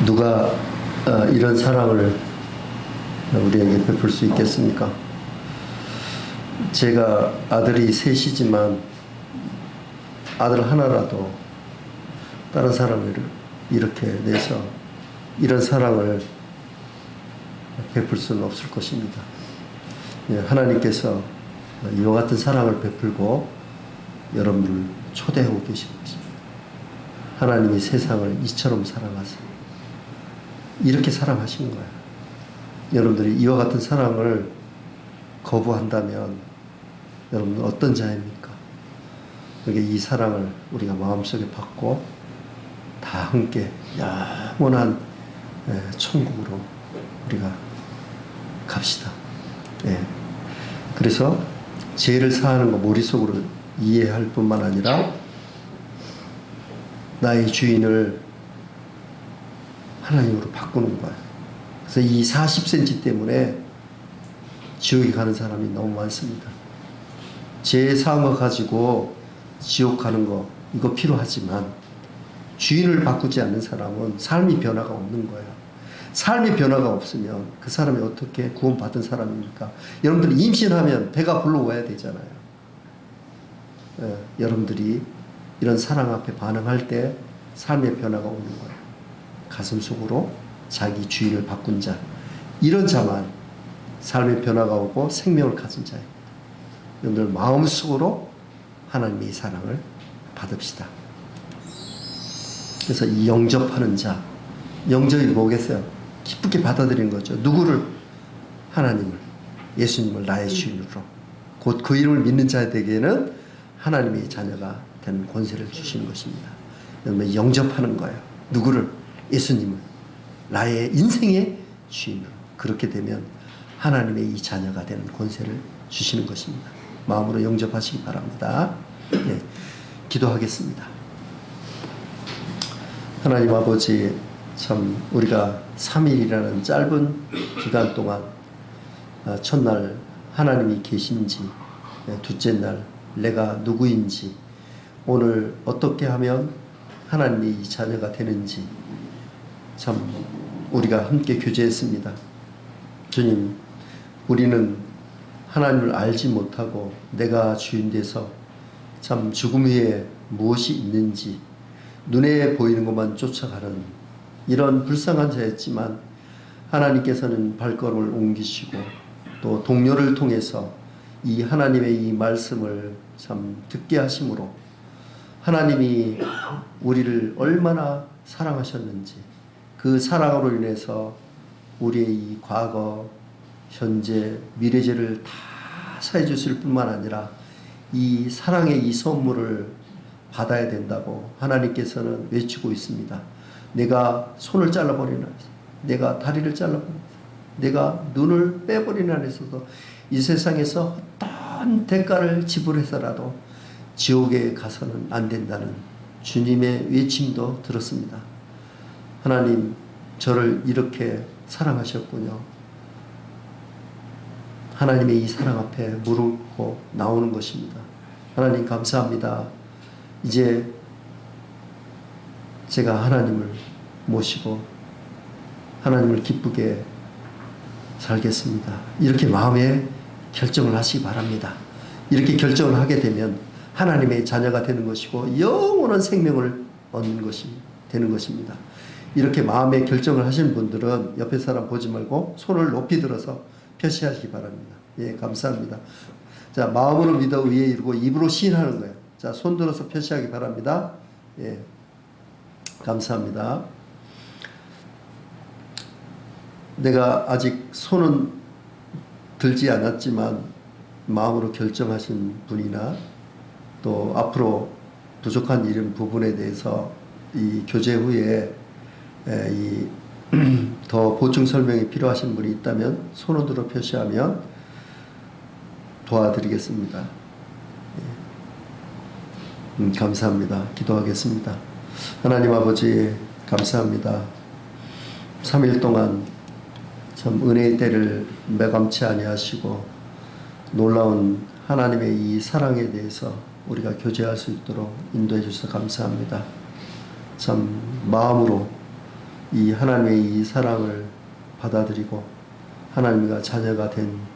누가 이런 사랑을 우리에게 베풀 수 있겠습니까? 제가 아들이 셋이지만 아들 하나라도 다른 사람을 이렇게 내서 이런 사랑을 베풀 수는 없을 것입니다. 하나님께서 이와 같은 사랑을 베풀고 여러분을 초대하고 계신 것입니다. 하나님이 세상을 이처럼 사랑하세요. 이렇게 사랑하신 거예요. 여러분들이 이와 같은 사랑을 거부한다면 여러분은 어떤 자입니까? 그러니까 이 사랑을 우리가 마음속에 받고 다 함께 영원한 천국으로 우리가 갑시다. 그래서 죄를 사하는 거 머릿속으로 이해할 뿐만 아니라 나의 주인을 하나님으로 바꾸는 거예요. 그래서 이 40cm 때문에 지옥에 가는 사람이 너무 많습니다. 죄 사한 거 가지고 지옥 가는 거 이거 필요하지만 주인을 바꾸지 않는 사람은 삶이 변화가 없는 거예요. 삶의 변화가 없으면 그 사람이 어떻게 구원받은 사람입니까? 여러분들이 임신하면 배가 불러와야 되잖아요. 여러분들이 이런 사랑 앞에 반응할 때 삶의 변화가 오는 거예요. 가슴 속으로 자기 주인을 바꾼 자, 이런 자만 삶의 변화가 오고 생명을 가진 자예요. 여러분들 마음속으로 하나님의 이 사랑을 받읍시다. 그래서 이 영접하는 자, 영접이 뭐겠어요? 기쁘게 받아들이는 거죠. 누구를? 하나님을, 예수님을 나의 주인으로. 곧 그 이름을 믿는 자에게는 하나님의 자녀가 되는 권세를 주시는 것입니다. 여러분 영접하는 거예요. 누구를? 예수님을 나의 인생의 주인으로. 그렇게 되면 하나님의 이 자녀가 되는 권세를 주시는 것입니다. 마음으로 영접하시기 바랍니다. 네, 기도하겠습니다. 하나님 아버지, 참 우리가 3일이라는 짧은 기간 동안 첫날 하나님이 계신지, 둘째 날 내가 누구인지, 오늘 어떻게 하면 하나님의 이 자녀가 되는지 참 우리가 함께 교제했습니다. 주님, 우리는 하나님을 알지 못하고 내가 주인 돼서 참 죽음 후에 무엇이 있는지 눈에 보이는 것만 쫓아가는 이런 불쌍한 자였지만, 하나님께서는 발걸음을 옮기시고 또 동료를 통해서 이 하나님의 이 말씀을 참 듣게 하심으로 하나님이 우리를 얼마나 사랑하셨는지, 그 사랑으로 인해서 우리의 이 과거, 현재, 미래죄를 다 사해 주실 뿐만 아니라 이 사랑의 이 선물을 받아야 된다고 하나님께서는 외치고 있습니다. 내가 손을 잘라버리나, 내가 다리를 잘라버리나, 내가 눈을 빼버리나 해서도 이 세상에서 어떤 대가를 지불해서라도 지옥에 가서는 안 된다는 주님의 외침도 들었습니다. 하나님, 저를 이렇게 사랑하셨군요. 하나님의 이 사랑 앞에 무릎 꿇고 나오는 것입니다. 하나님 감사합니다. 이제 제가 하나님을 모시고 하나님을 기쁘게 살겠습니다. 이렇게 마음에 결정을 하시기 바랍니다. 이렇게 결정을 하게 되면 하나님의 자녀가 되는 것이고 영원한 생명을 얻는 것이 되는 것입니다. 이렇게 마음의 결정을 하시는 분들은 옆에 사람 보지 말고 손을 높이 들어서 표시하시기 바랍니다. 예, 감사합니다. 자, 마음으로 믿어 위에 이루고 입으로 시인하는 거예요. 자, 손 들어서 표시하기 바랍니다. 예, 감사합니다. 내가 아직 손은 들지 않았지만 마음으로 결정하신 분이나 또 앞으로 부족한 이런 부분에 대해서 이 교제 후에 더 보충 설명이 필요하신 분이 있다면 손을 들어 표시하면 도와드리겠습니다. 감사합니다. 기도하겠습니다. 하나님 아버지 감사합니다. 3일 동안 참 은혜의 때를 매감치 아니하시고 놀라운 하나님의 이 사랑에 대해서 우리가 교제할 수 있도록 인도해 주셔서 감사합니다. 참 마음으로 이 하나님의 이 사랑을 받아들이고 하나님과 자녀가 된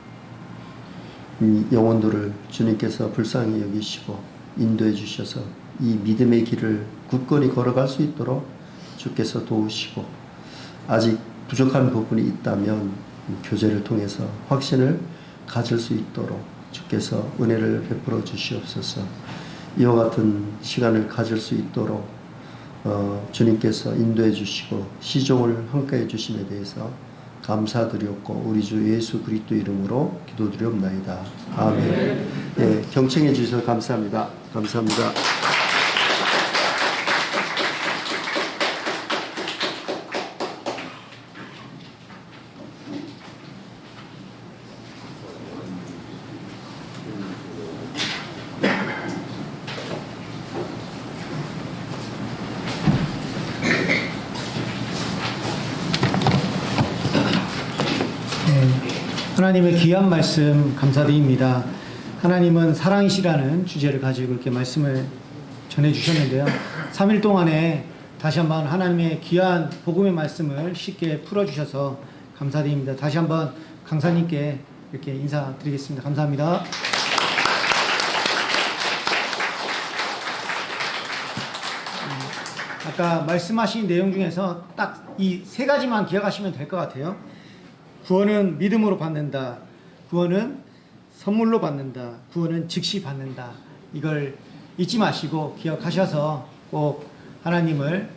이 영혼들을 주님께서 불쌍히 여기시고 인도해 주셔서 이 믿음의 길을 굳건히 걸어갈 수 있도록 주께서 도우시고, 아직 부족한 부분이 있다면 교제를 통해서 확신을 가질 수 있도록 주께서 은혜를 베풀어 주시옵소서. 이와 같은 시간을 가질 수 있도록 주님께서 인도해 주시고 시종을 함께해 주심에 대해서 감사드렸고 우리 주 예수 그리스도 이름으로 기도드리옵나이다. 아멘. 예, 경청해 주셔서 감사합니다. 감사합니다. 하나님의 귀한 말씀 감사드립니다. 하나님은 사랑이시라는 주제를 가지고 이렇게 말씀을 전해주셨는데요. 3일 동안에 다시 한번 하나님의 귀한 복음의 말씀을 쉽게 풀어주셔서 감사드립니다. 다시 한번 강사님께 이렇게 인사드리겠습니다. 감사합니다. 아까 말씀하신 내용 중에서 딱 이 세 가지만 기억하시면 될 것 같아요. 구원은 믿음으로 받는다. 구원은 선물로 받는다. 구원은 즉시 받는다. 이걸 잊지 마시고 기억하셔서 꼭 하나님을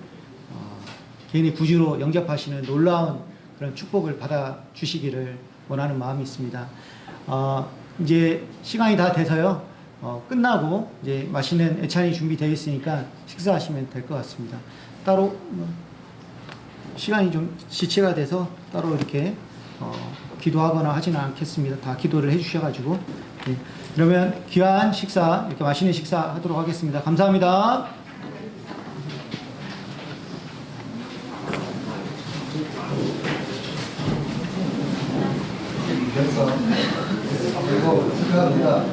개인의 구주로 영접하시는 놀라운 그런 축복을 받아 주시기를 원하는 마음이 있습니다. 이제 시간이 다 돼서요. 끝나고 이제 맛있는 애찬이 준비되어 있으니까 식사하시면 될 것 같습니다. 따로 시간이 좀 지체가 돼서 따로 이렇게 기도하거나 하지는 않겠습니다. 다 기도를 해주셔가지고. 네. 그러면 귀한 식사, 이렇게 맛있는 식사 하도록 하겠습니다. 감사합니다. 그리고 축하합니다.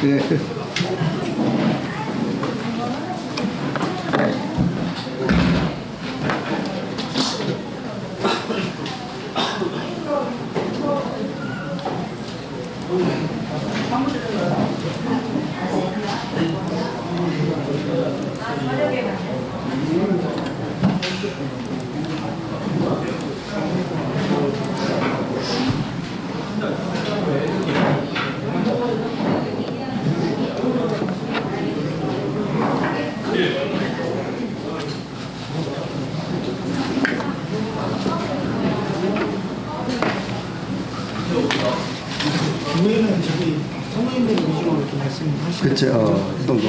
네. 교회는 저기 성모님들 위주로 이렇게 말씀하시죠. 그렇죠. 그 정도.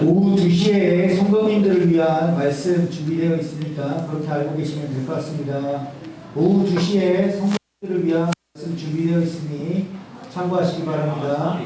오후 2시에 성도님들을 위한 말씀 준비되어 있으니까 그렇게 알고 계시면 될 것 같습니다. 오후 2시에 성도님들을 위한 말씀 준비되어 있으니 참고하시기 바랍니다.